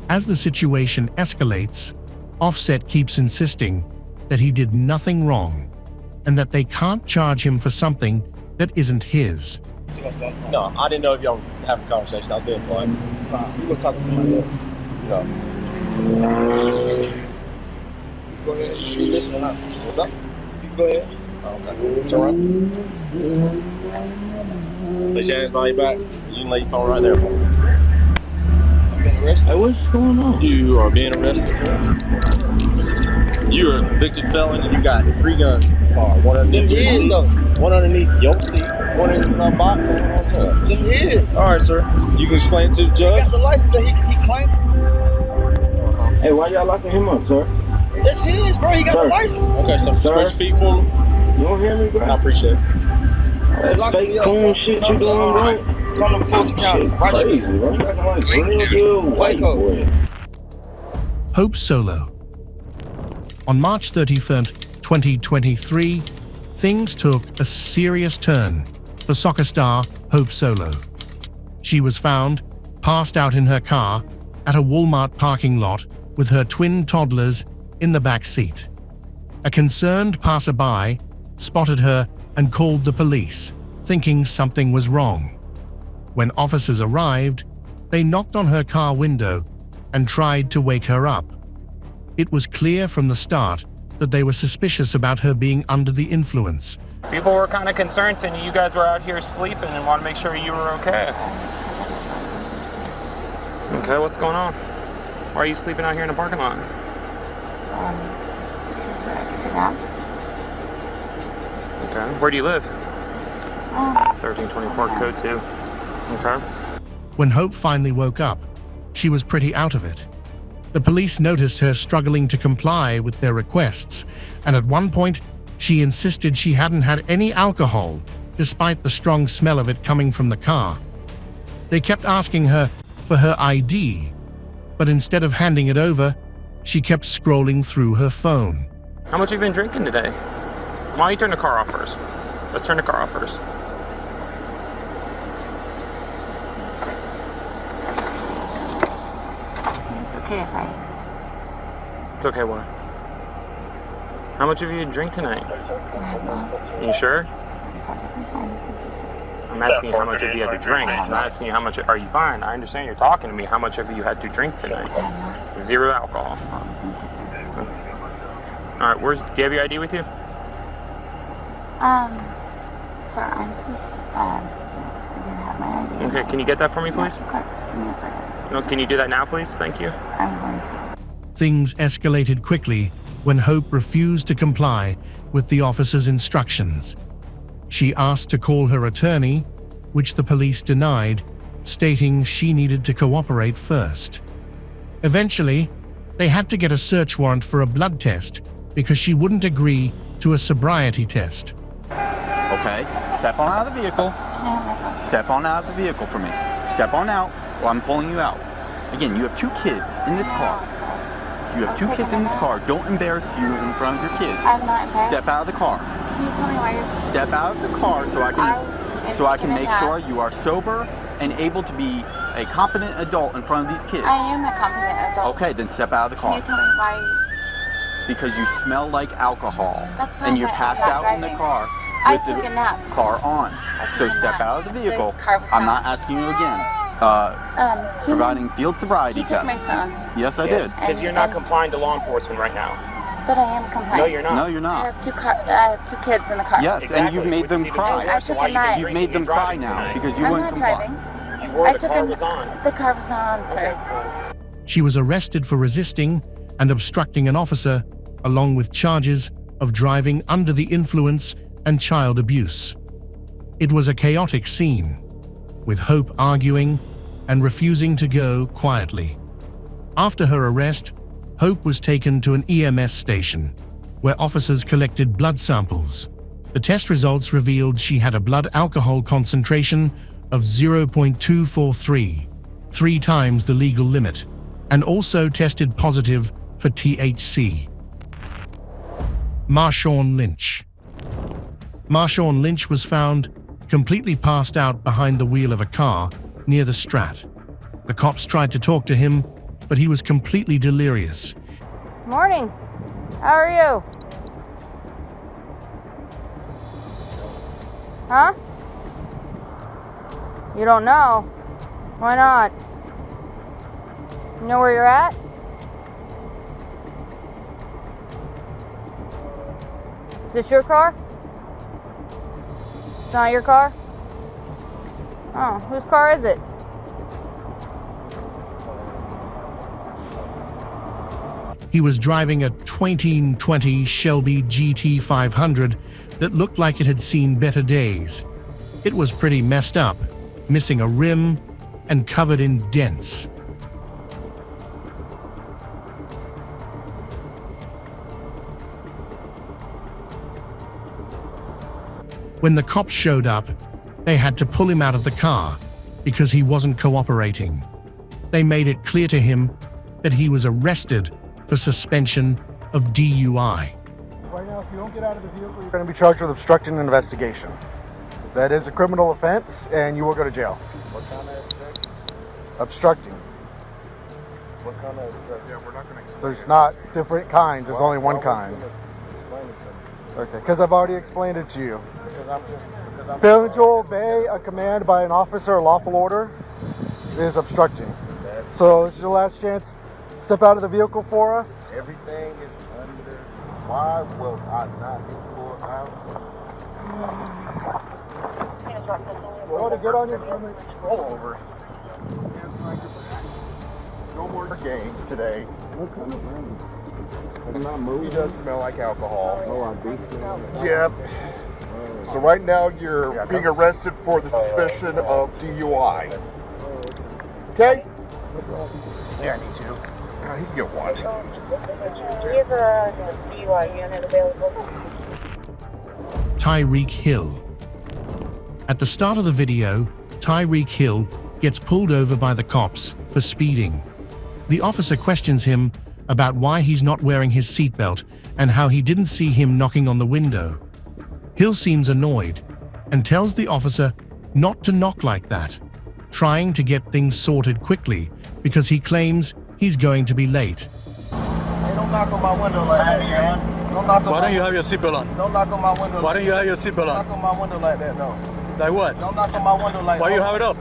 As the situation escalates, Offset keeps insisting that he did nothing wrong and that they can't charge him for something that isn't his. No, I didn't know if y'all were having a conversation. I was being quiet. You gonna talk to somebody else? No. Go ahead. You listen or not? What's up? You go ahead. Oh, okay. Turn around. Place your hands behind your back. You can lay your phone right there for me. You been arrested? Hey, what's going on? You are being arrested, sir. You are a convicted felon and you got 3 guns in the car. One underneath your seat, one underneath your seat, one in the box, and one on top. Them is. All right, sir. You can explain it to the He judge. got the license that he claimed. Hey, why y'all locking him up, sir? That's his, bro. He got the license. Okay, so spread your feet for me. You don't hear me, bro? I appreciate it. Hey, lock me up. Coon shit you doing, bro? Come to Fulton County. Right Crazy, bro. You acting like real deal white boy. Hope Solo. On March 31st, 2023, things took a serious turn for soccer star Hope Solo. She was found passed out in her car at a Walmart parking lot with her twin toddlers in the back seat. A concerned passerby spotted her and called the police, thinking something was wrong. When officers arrived, they knocked on her car window and tried to wake her up. It was clear from the start that they were suspicious about her being under the influence. People were kind of concerned saying you guys were out here sleeping and want to make sure you were okay. Okay, what's going on? Why are you sleeping out here in the parking lot? Because I took a nap. Okay, where do you live? 1324 code 2. Okay. When Hope finally woke up, she was pretty out of it. The police noticed her struggling to comply with their requests, and at one point, she insisted she hadn't had any alcohol, despite the strong smell of it coming from the car. They kept asking her for her ID, but instead of handing it over, she kept scrolling through her phone. How much have you been drinking today? Why don't you turn the car off first? Let's turn the car off first. It's okay if I... It's okay, what? How much have you drank tonight? I have not. You sure? Perfectly fine. I'm asking you how much have you had to drink. I'm not asking you how much are you fine. I understand you're talking to me. How much have you had to drink tonight? Zero alcohol. Alright, do you have your ID with you? Sir, I didn't have my ID. Okay, can you get that for me, please? Of course. Give me a second. No, can you do that now, please? Thank you. I'm going to. Things escalated quickly when Hope refused to comply with the officer's instructions. She asked to call her attorney, which the police denied, stating she needed to cooperate first. Eventually, they had to get a search warrant for a blood test because she wouldn't agree to a sobriety test. Okay, step on out of the vehicle. Step on out of the vehicle for me. Step on out or I'm pulling you out. Again, you have 2 kids in this car. You have 2 kids in this car. Don't embarrass you in front of your kids. I'm not embarrassed. Step out of the car. Can you tell me why you're... Step out of the car so I can make sure you are sober and able to be a competent adult in front of these kids. I am a competent adult. Okay, then step out of the car. Can you tell me why... Because you smell like alcohol. That's fine, and you're but I'm passed not out in the driving. car I with took the a nap. car on. So took a step nap. out of the vehicle. The car was I'm on. not asking you again. Providing field sobriety He took tests. my phone. Yes, I did. Because you're not complying to law enforcement right now. But I am compliant. No, you're not. No, you're not. I have 2 kids in the car. Yes, and you've made them cry. I took a nap. You've made them cry now because you I'm wouldn't not comply. driving. The car was on. The car was not on, sir. She was arrested for resisting and obstructing an officer, along with charges of driving under the influence and child abuse. It was a chaotic scene, with Hope arguing and refusing to go quietly. After her arrest, Hope was taken to an EMS station, where officers collected blood samples. The test results revealed she had a blood alcohol concentration of 0.243, 3 times the legal limit, and also tested positive for THC. Marshawn Lynch. Marshawn Lynch was found completely passed out behind the wheel of a car near the Strat. The cops tried to talk to him, but he was completely delirious. Morning. How are you? Huh? You don't know? Why not? You know where you're at? Is this your car? It's not your car? Oh, whose car is it? He was driving a 2020 Shelby GT500 that looked like it had seen better days. It was pretty messed up, missing a rim and covered in dents. When the cops showed up, they had to pull him out of the car because he wasn't cooperating. They made it clear to him that he was arrested for suspension of DUI. Right now, if you don't get out of the vehicle, you're going to be charged with obstructing an investigation. That is a criminal offense, and you will go to jail. What kind of obstruction? Obstructing. What kind of obstruction? Yeah, we're not going to. There's not different kinds. There's only one kind. Explain it to me. Okay, because I've already explained it to you. Because I'm Failing to obey a command by an officer or lawful order is obstructing. So it's your last chance. Step out of the vehicle for us. Everything is under. Why will I not be pulled out? Go to get on your Roll over. No more games today. He does smell like alcohol. Oh, I do smell it. Yep. So right now you're being arrested for the suspicion of DUI. Okay? Yeah, I need to. He can get one. We have a DUI unit available. Tyreek Hill. At the start of the video, Tyreek Hill gets pulled over by the cops for speeding. The officer questions him about why he's not wearing his seatbelt and how he didn't see him knocking on the window. Hill seems annoyed and tells the officer not to knock like that, trying to get things sorted quickly because he claims he's going to be late. Hey, don't knock on my window like that, man. Don't knock on Why don't you have your seatbelt on? Don't knock on my window. Why don't you have your seatbelt on? Don't knock on my window like that, though. Like what? Don't knock on my window like that. Why you have it up?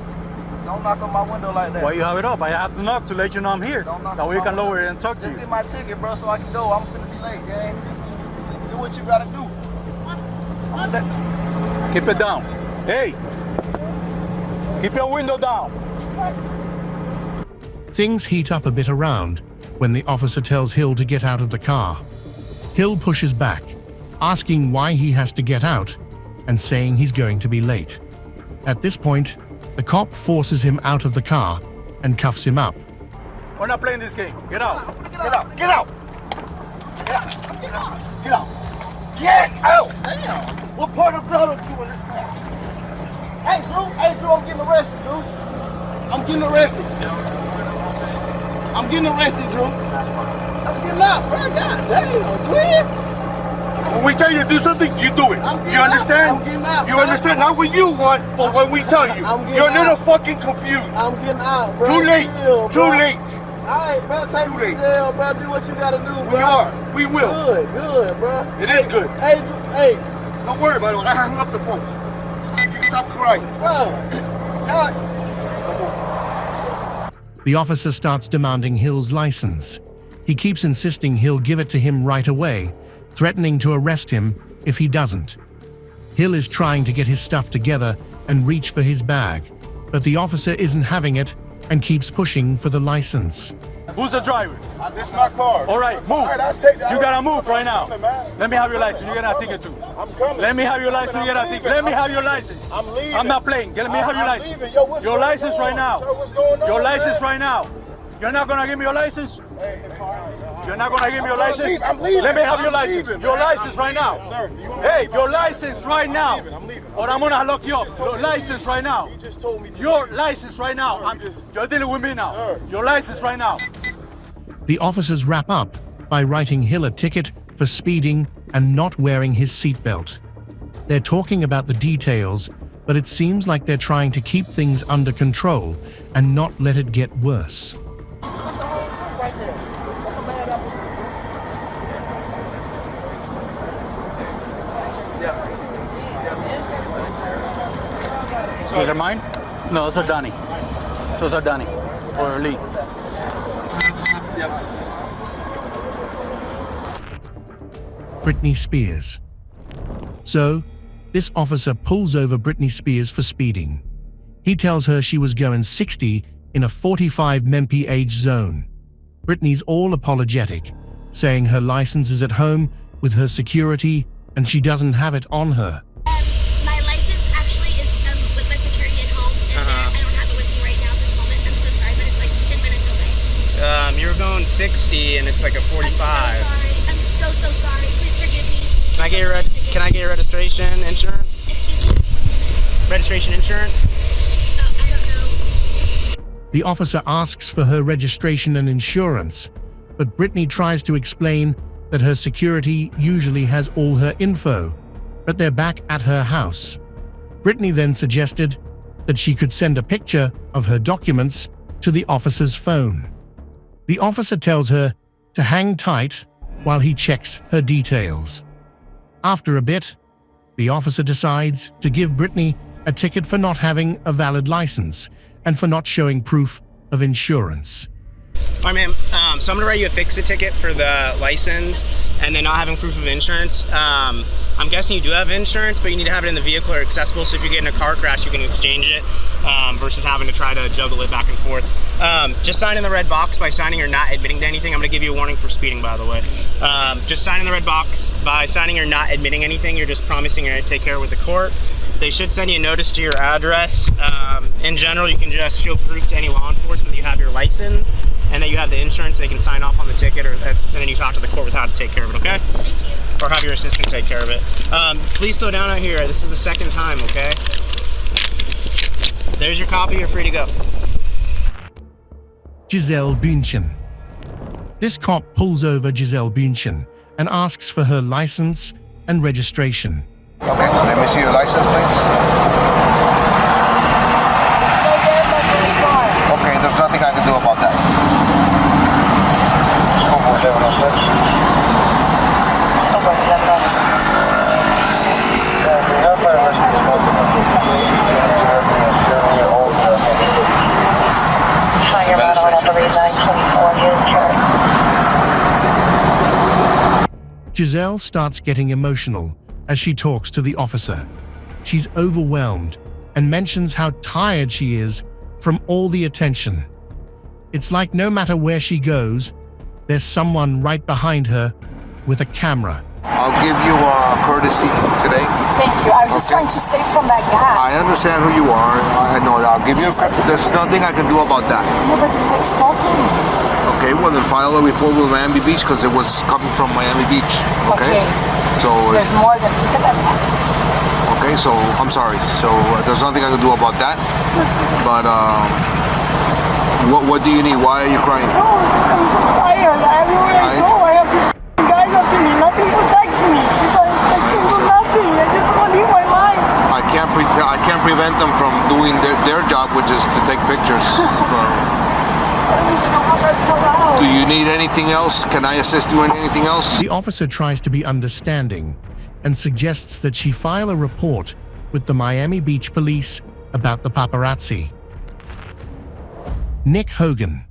Don't knock on my window like that. Why you have it up? I have to knock to let you know I'm here. That way you can lower it and talk to you. Just get my ticket, bro, so I can go. I'm finna be late, gang. Do what you gotta do. Keep it down. Hey! Keep your window down. Things heat up a bit around when the officer tells Hill to get out of the car. Hill pushes back, asking why he has to get out and saying he's going to be late. At this point, the cop forces him out of the car and cuffs him up. We're not playing this game. Get out. Get out. Get out. Get out. Get out. Get out. Get out. Damn. What part of blood are you in this town? Hey, Drew. Hey, Drew, I'm getting arrested, Drew. I'm getting arrested. I'm getting arrested, Drew. I'm getting out, bro. God damn, twin. When we tell you to do something, you do it. You understand? I'm getting out, you bro. understand? Not what you want, but what we tell you. You're a little fucking confused. I'm getting out, bro. Too late. Chill, Too bro. late. Alright, bro, take me to jail, bro. Do what you gotta do, bro. We are. We will. Good, bro. It is good. Hey. Don't worry about it. I hung up the phone. You stop crying. The officer starts demanding Hill's license. He keeps insisting Hill give it to him right away, threatening to arrest him if he doesn't. Hill is trying to get his stuff together and reach for his bag, but the officer isn't having it and keeps pushing for the license. Who's the driver? This is my car. All right, move. All right, I'll take that. You gotta move right now. Coming, man. Let me have your license. You get a ticket too. I'm coming. Let me have your license. You get a I'm ticket. leaving. Let me have your license. I'm leaving. I'm not playing. Let me have your I'm license. leaving. Yo, what's Your going license on? right now. Sir, what's going on, your license man? right now. You're not gonna give me your license? You're not gonna give me your license? I'm leaving. Let me have your I'm license. leaving, Your man. license right now. Sir, hey, your license right now. I'm leaving. Or I'm gonna lock you up. Your license right now. You just told me to Your leave. license right now. Sir, You're dealing with me now. Sir. Your license right now. The officers wrap up by writing Hill a ticket for speeding and not wearing his seatbelt. They're talking about the details, but it seems like they're trying to keep things under control and not let it get worse. Those are mine? No, those are Donnie. Those are Donnie. Or Lee. Britney Spears. So, this officer pulls over Britney Spears for speeding. He tells her she was going 60 in a 45 mph zone. Britney's all apologetic, saying her license is at home with her security and she doesn't have it on her. My license actually is with my security at home, and I don't have it with me right now at this moment. I'm so sorry, but it's like 10 minutes away. You're going 60 and it's like a 45. I'm so sorry. I'm so sorry. Please forgive me. Can I get your registration, insurance? Excuse me? Registration, insurance? I don't know. The officer asks for her registration and insurance, but Britney tries to explain that her security usually has all her info, but they're back at her house. Britney then suggested that she could send a picture of her documents to the officer's phone. The officer tells her to hang tight while he checks her details. After a bit, the officer decides to give Britney a ticket for not having a valid license and for not showing proof of insurance. All right, ma'am. So I'm gonna write you a fix-it ticket for the license and then not having proof of insurance. I'm guessing you do have insurance, but you need to have it in the vehicle or accessible. So if you're getting a car crash, you can exchange it versus having to try to juggle it back and forth. Just sign in the red box. By signing, you're not admitting to anything. I'm gonna give you a warning for speeding, by the way. Just sign in the red box. By signing, you're not admitting anything. You're just promising you're gonna take care of it with the court. They should send you a notice to your address. In general, you can just show proof to any law enforcement that you have your license and that you have the insurance. They can sign off on the ticket, and then you talk to the court with how to take care of it, okay? Or have your assistant take care of it. Please slow down out here. This is the second time, okay? There's your copy. You're free to go. Giselle Bündchen. This cop pulls over Giselle Bündchen and asks for her license and registration. Okay, let me see your license, please. Okay, there's nothing I can do about that. Giselle starts getting emotional as she talks to the officer. She's overwhelmed and mentions how tired she is from all the attention. It's like no matter where she goes, there's someone right behind her with a camera. I'll give you a courtesy today. Thank you. I was just trying to stay from that guy. I understand who you are. I know that. I'll give you a courtesy. There's nothing I can do about that. No, but he's stalking me. Okay, well then file a report with Miami Beach because it was coming from Miami Beach. Okay? So there's more than that. Okay, so I'm sorry. So there's nothing I can do about that. But what do you need? Why are you crying? No, I'm so tired. Everywhere I go, I have these guys after me. Nothing protects me. I can't do nothing. I just want to live my life. I can't prevent them from doing their job, which is to take pictures. Do you need anything else? Can I assist you in anything else? The officer tries to be understanding and suggests that she file a report with the Miami Beach police about the paparazzi. Nick Hogan.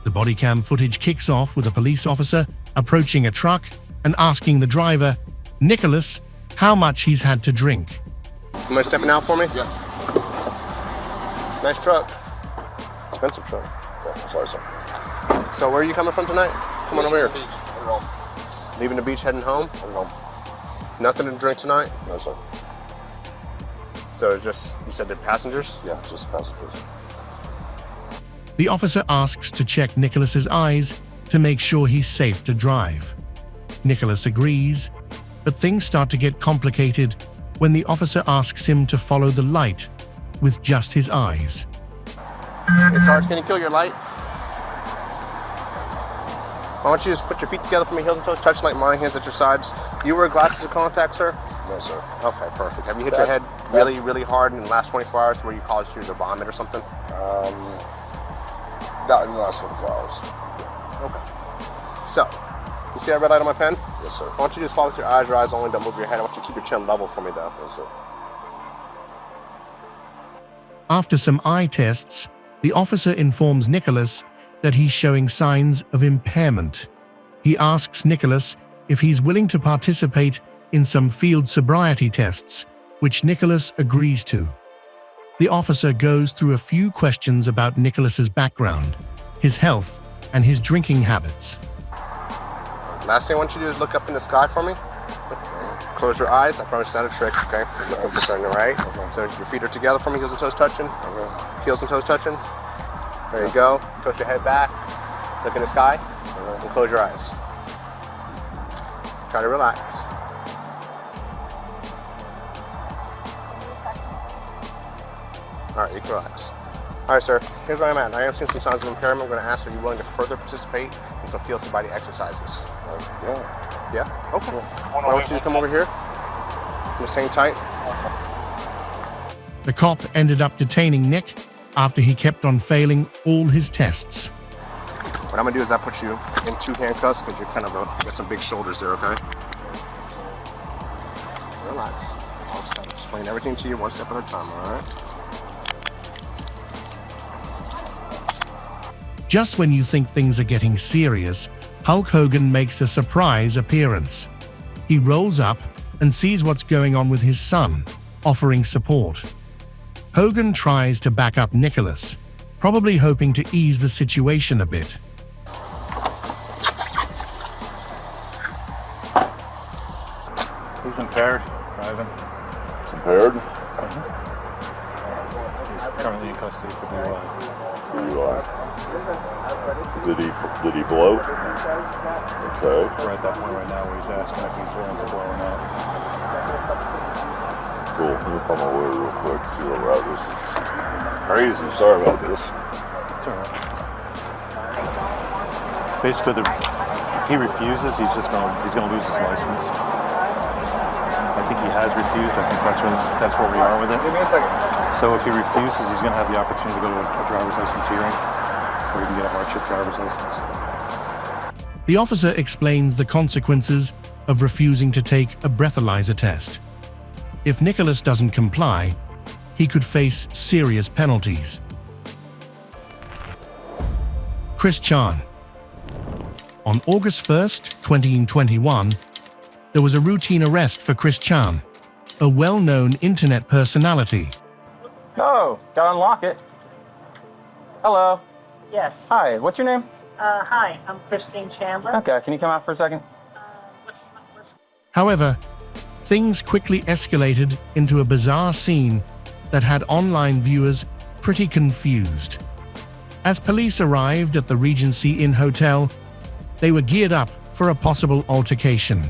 The body cam footage kicks off with a police officer approaching a truck and asking the driver, Nicholas, how much he's had to drink. You mind stepping out for me? Yeah. Nice truck. Expensive truck. Yeah, sorry, sir. So where are you coming from tonight? Come on over here. Leaving the beach, heading home? Heading home. Nothing to drink tonight? No, sir. So it's just, you said they're passengers? Yeah, just passengers. The officer asks to check Nicholas's eyes to make sure he's safe to drive. Nicholas agrees, but things start to get complicated when the officer asks him to follow the light with just his eyes. Hey, Sarge, can you kill your lights? Why don't you just put your feet together for me, heels and toes, touching like my hands at your sides. You wear glasses of contact, sir? No, sir. Okay, perfect. Have you hit your head really, really hard in the last 24 hours to where you caused you to vomit or something? Not in the last 24 hours. Okay. So, you see that red light on my pen? Yes, sir. Why don't you just follow with your eyes only, don't move your head. I want you to keep your chin level for me, though. Yes, sir. After some eye tests, the officer informs Nicholas that he's showing signs of impairment. He asks Nicholas if he's willing to participate in some field sobriety tests, which Nicholas agrees to. The officer goes through a few questions about Nicholas's background, his health, and his drinking habits. Last thing I want you to do is look up in the sky for me. Close your eyes. I promise it's not a trick, okay? Focus on the right. So your feet are together for me, heels and toes touching. Heels and toes touching. There you go. Push your head back. Look in the sky. And close your eyes. Try to relax. All right, you can relax. All right, sir. Here's where I'm at. I am seeing some signs of impairment. I'm going to ask, are you willing to further participate in some field sobriety exercises? Yeah. Yeah? Okay. Sure. Why don't you just come over here? Just hang tight. The cop ended up detaining Nick after he kept on failing all his tests. What I'm going to do is I put you in 2 handcuffs because you're kind of you got some big shoulders there, okay? Relax. I'll just explain everything to you one step at a time, all right? Just when you think things are getting serious, Hulk Hogan makes a surprise appearance. He rolls up and sees what's going on with his son, offering support. Hogan tries to back up Nicholas, probably hoping to ease the situation a bit. He's impaired, driving. It's impaired? He's currently in custody for DUI. DUI. Did he blow? Okay. We're at that point right now where he's asking if he's willing to blow or not. Cool. Let me find my way real quick, see where we're at. This is crazy. Sorry about this. It's alright. Basically, if he refuses, he's gonna lose his license. I think he has refused. I think that's where we are with it. Give me a second. So if he refuses, he's gonna have the opportunity to go to a driver's license hearing, or he can get a hardship driver's license. The officer explains the consequences of refusing to take a breathalyzer test. If Nicholas doesn't comply, he could face serious penalties. Chris Chan. On August 1st, 2021, there was a routine arrest for Chris Chan, a well-known internet personality. Oh, gotta unlock it. Hello. Yes. Hi, what's your name? Hi, I'm Christine Chandler. Okay, can you come out for a second? However, things quickly escalated into a bizarre scene that had online viewers pretty confused. As police arrived at the Regency Inn Hotel, they were geared up for a possible altercation.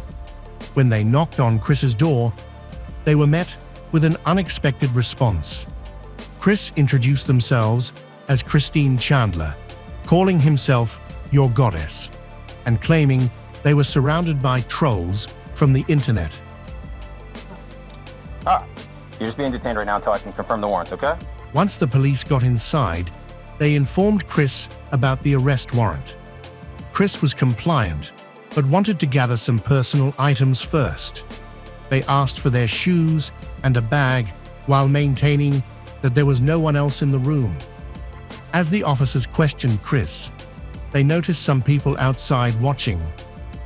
When they knocked on Chris's door, they were met with an unexpected response. Chris introduced themselves as Christine Chandler, calling himself your goddess, and claiming they were surrounded by trolls from the internet. You're just being detained right now until I can confirm the warrants, okay? Once the police got inside, they informed Chris about the arrest warrant. Chris was compliant, but wanted to gather some personal items first. They asked for their shoes and a bag while maintaining that there was no one else in the room. As the officers questioned Chris, they noticed some people outside watching,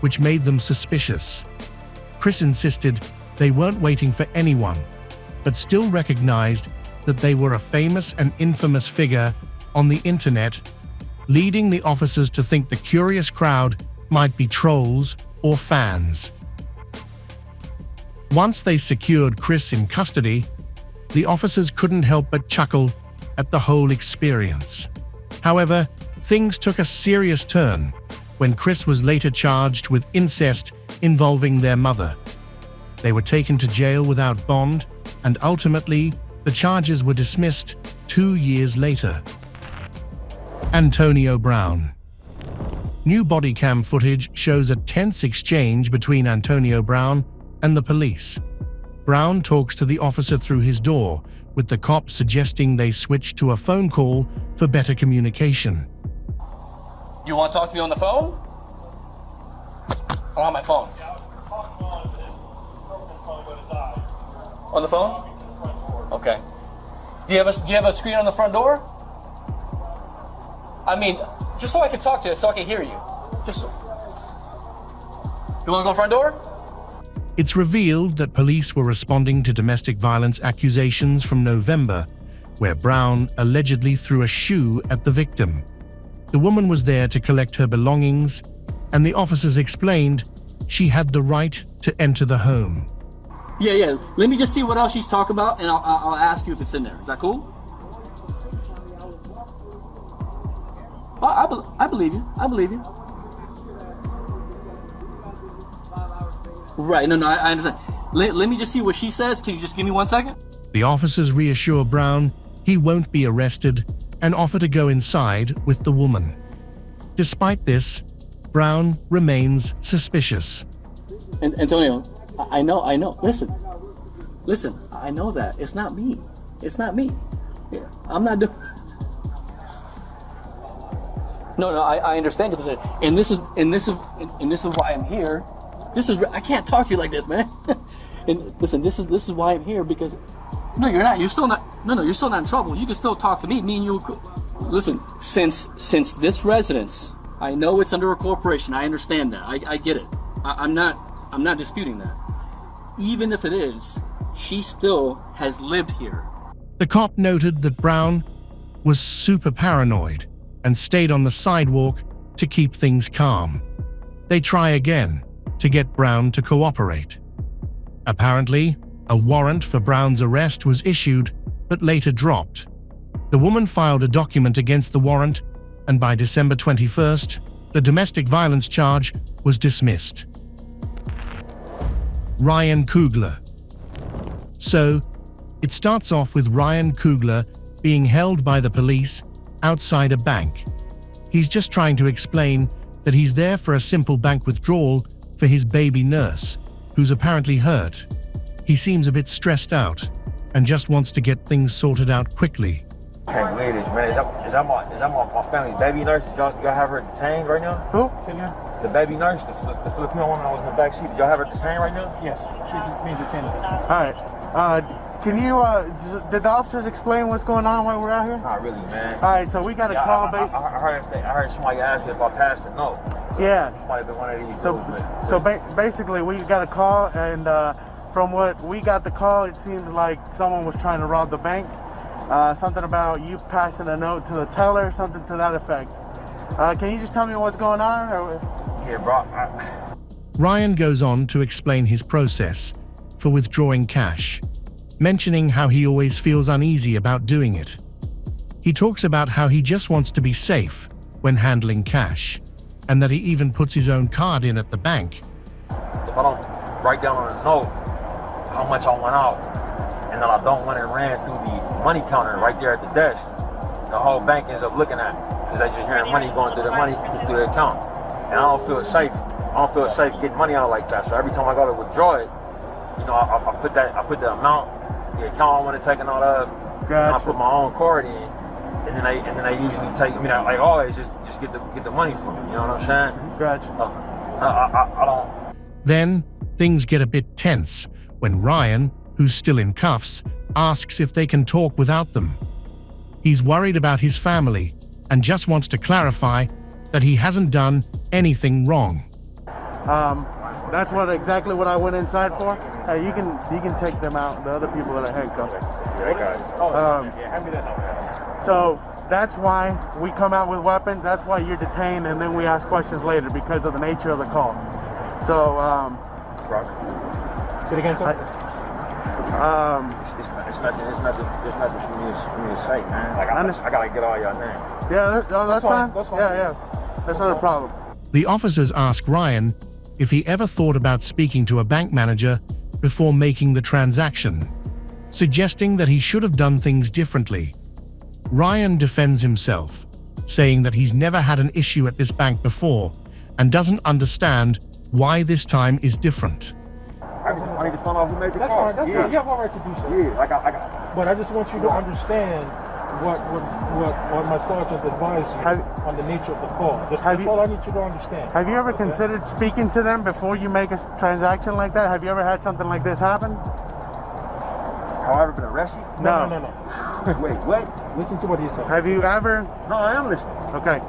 which made them suspicious. Chris insisted they weren't waiting for anyone, but still recognized that they were a famous and infamous figure on the internet, leading the officers to think the curious crowd might be trolls or fans. Once they secured Chris in custody, the officers couldn't help but chuckle at the whole experience. However, things took a serious turn when Chris was later charged with incest involving their mother. They were taken to jail without bond, and ultimately, the charges were dismissed 2 years later. Antonio Brown. New body cam footage shows a tense exchange between Antonio Brown and the police. Brown talks to the officer through his door, with the cop suggesting they switch to a phone call for better communication. You want to talk to me on the phone? Or on my phone? On the phone? Okay. Do you have a screen on the front door? I mean, just so I can talk to you, so I can hear you. Just. You want to go front door? It's revealed that police were responding to domestic violence accusations from November, where Brown allegedly threw a shoe at the victim. The woman was there to collect her belongings, and the officers explained she had the right to enter the home. Yeah. Let me just see what else she's talking about, and I'll ask you if it's in there. Is that cool? I believe you. I believe you. Right. No, I understand. Let me just see what she says. Can you just give me 1 second? The officers reassure Brown he won't be arrested and offer to go inside with the woman. Despite this, Brown remains suspicious. Antonio, I know. Listen. I know that. It's not me. Yeah, I'm not doing. No, I understand your position, and this is why I'm here. I can't talk to you like this, man. And listen, this is why I'm here, because no, you're not. You're still not. No, you're still not in trouble. You can still talk to me. Me and you. Listen, since this residence, I know it's under a corporation. I understand that. I get it. I'm not disputing that. Even if it is, she still has lived here. The cop noted that Brown was super paranoid and stayed on the sidewalk to keep things calm. They try again to get Brown to cooperate. Apparently, a warrant for Brown's arrest was issued, but later dropped. The woman filed a document against the warrant, and by December 21st, the domestic violence charge was dismissed. Ryan Coogler. So, it starts off with Ryan Coogler being held by the police outside a bank. He's just trying to explain that he's there for a simple bank withdrawal for his baby nurse, who's apparently hurt. He seems a bit stressed out and just wants to get things sorted out quickly. I can't believe this, man. Is that my family's baby nurse? Did y'all have her detained right now? Who? The baby nurse, the Filipino woman that was in the back seat. Did y'all have her detained right now? Yes, she's being detained. All right. Can you, did the officers explain what's going on while we're out here? Not really, man. All right, so we got a call based. I heard somebody ask me if I passed or no. Yeah. This might have been one of these. So basically, we got a call, and from what we got the call, it seems like someone was trying to rob the bank. Something about you passing a note to the teller, something to that effect. Can you just tell me what's going on? Yeah, bro. Ryan goes on to explain his process for withdrawing cash, mentioning how he always feels uneasy about doing it. He talks about how he just wants to be safe when handling cash, and that he even puts his own card in at the bank. If I don't write down on a note how much I want out, and then I don't want it ran through the money counter right there at the desk, the whole bank ends up looking at it, because they just hearing money going through the account. And I don't feel safe. I don't feel safe getting money out like that. So every time I go to withdraw it, you know, I put the amount, the account I want to take it out of, and I put my own card in, and then they usually take, I mean, like always, just get the money from me. You know what I'm saying? Gotcha. I don't. Then things get a bit tense when Ryan, who's still in cuffs, asks if they can talk without them. He's worried about his family and just wants to clarify that he hasn't done anything wrong. That's exactly what I went inside for. Hey, you can take them out, the other people that are handcuffed. Hand me that number. So that's why we come out with weapons. That's why you're detained, and then we ask questions later because of the nature of the call. So, say it again, sir. It's nothing for me to say, man. Like I gotta get all y'all names. Yeah, that's fine. That's fine. Yeah, that's not a problem. The officers ask Ryan if he ever thought about speaking to a bank manager before making the transaction, suggesting that he should have done things differently. Ryan defends himself, saying that he's never had an issue at this bank before and doesn't understand why this time is different. I need to find out who made the That's call. fine. That's fine. You have all right to do so. Yeah, I got. But I just want you to understand what my sergeant advised you on the nature of the call. That's all I need you to understand. Have you ever considered speaking to them before you make a transaction like that? Have you ever had something like this happen? Have I ever been arrested? No. Wait, what? Listen to what he said. Have you ever? No, I am listening. Okay.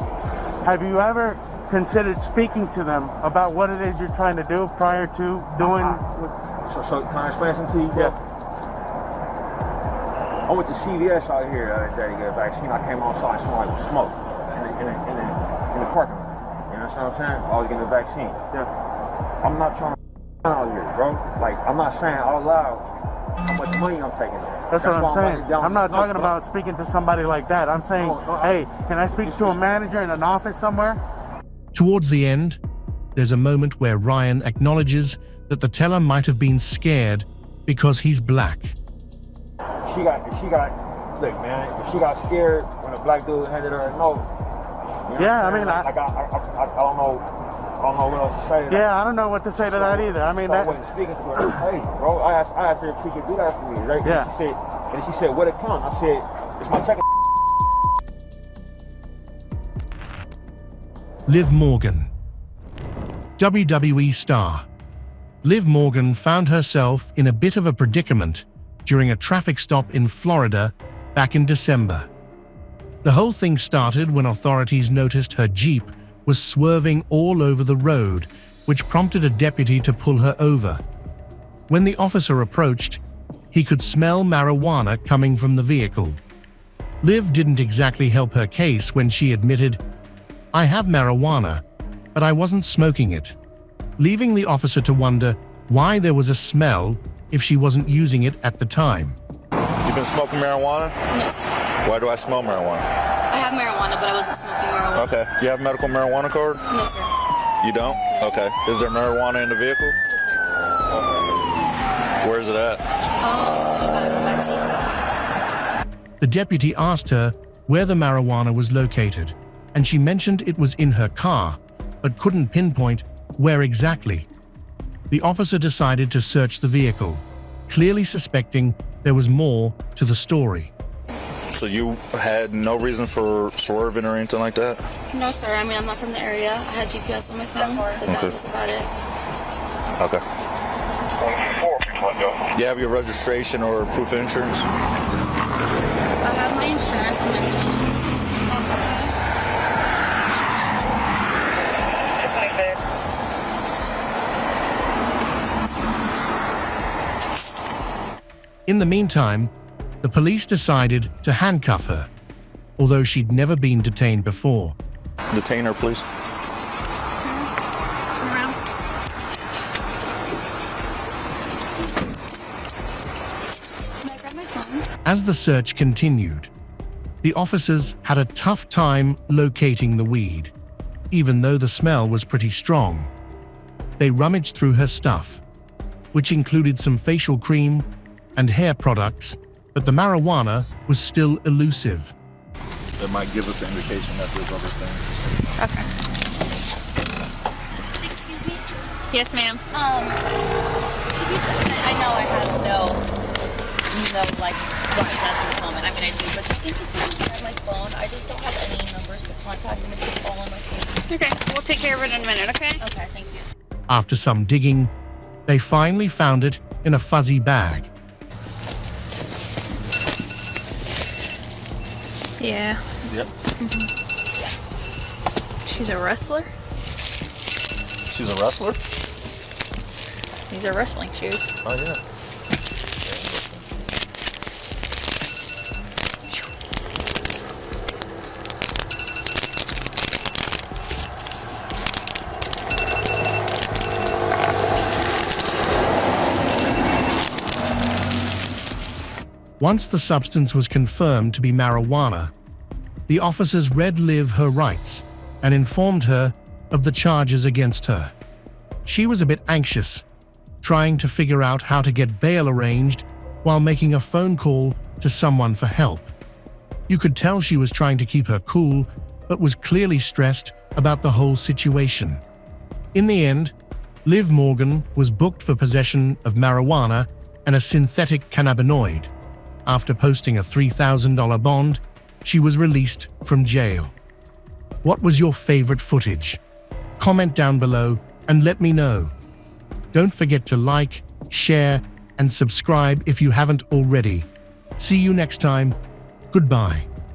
Have you ever considered speaking to them about what it is you're trying to do prior to doing? So can I explain something to you? Yeah. I went to CVS out here the other day to get a vaccine. I came outside and smelled like smoke in the parking lot. You know what I'm saying? I was getting the vaccine. Yeah. I'm not trying to out here, bro. Like, I'm not saying out loud how much money I'm taking. That's what I'm saying. I'm not talking about speaking to somebody like that. I'm saying, hey, can I speak to a manager in an office somewhere? Towards the end, there's a moment where Ryan acknowledges that the teller might have been scared because he's black. She got, look, man, if she got scared when a black dude handed her a note. You know Yeah, I mean, I don't know what else to say to that. Yeah, I don't know what to say to that either. I mean, so I wasn't speaking to her. Hey, bro, I asked her if she could do that for me, right? Yeah. And she said, what it come? I said, it's my check. Liv Morgan. WWE star. Liv Morgan found herself in a bit of a predicament during a traffic stop in Florida back in December. The whole thing started when authorities noticed her Jeep was swerving all over the road, which prompted a deputy to pull her over. When the officer approached, he could smell marijuana coming from the vehicle. Liv didn't exactly help her case when she admitted, "I have marijuana, but I wasn't smoking it," leaving the officer to wonder why there was a smell if she wasn't using it at the time. You've been smoking marijuana? No, sir. Why do I smell marijuana? I have marijuana, but I wasn't smoking marijuana. Okay. You have a medical marijuana card? No, sir. You don't? No. Okay. Is there marijuana in the vehicle? Yes, sir. Okay. Where's it at? It's in the backseat. The deputy asked her where the marijuana was located, and she mentioned it was in her car, but couldn't pinpoint where exactly. The officer decided to search the vehicle, clearly suspecting there was more to the story. So you had no reason for swerving or anything like that? No, sir. I mean, I'm not from the area. I had GPS on my phone, but that was about it. Okay. You have your registration or proof of insurance? I have my insurance on my phone. That's okay. In the meantime, the police decided to handcuff her, although she'd never been detained before. Detain her, please. Turn around. Can I grab my phone? As the search continued, the officers had a tough time locating the weed, even though the smell was pretty strong. They rummaged through her stuff, which included some facial cream and hair products, but the marijuana was still elusive. That might give us an indication that there's other things. Okay. Excuse me? Yes, ma'am. I know I have no like rights as of this moment. I mean, I do, but do you think you could just grab my phone? I just don't have any numbers to contact, and it's just all on my phone. Okay, we'll take care of it in a minute, okay? Okay, thank you. After some digging, they finally found it in a fuzzy bag. Yeah. Yep. She's a wrestler? She's a wrestler? These are wrestling shoes. Oh, yeah. Once the substance was confirmed to be marijuana, the officers read Liv her rights and informed her of the charges against her. She was a bit anxious, trying to figure out how to get bail arranged while making a phone call to someone for help. You could tell she was trying to keep her cool, but was clearly stressed about the whole situation. In the end, Liv Morgan was booked for possession of marijuana and a synthetic cannabinoid. After posting a $3,000 bond, she was released from jail. What was your favorite footage? Comment down below and let me know. Don't forget to like, share, and subscribe if you haven't already. See you next time. Goodbye.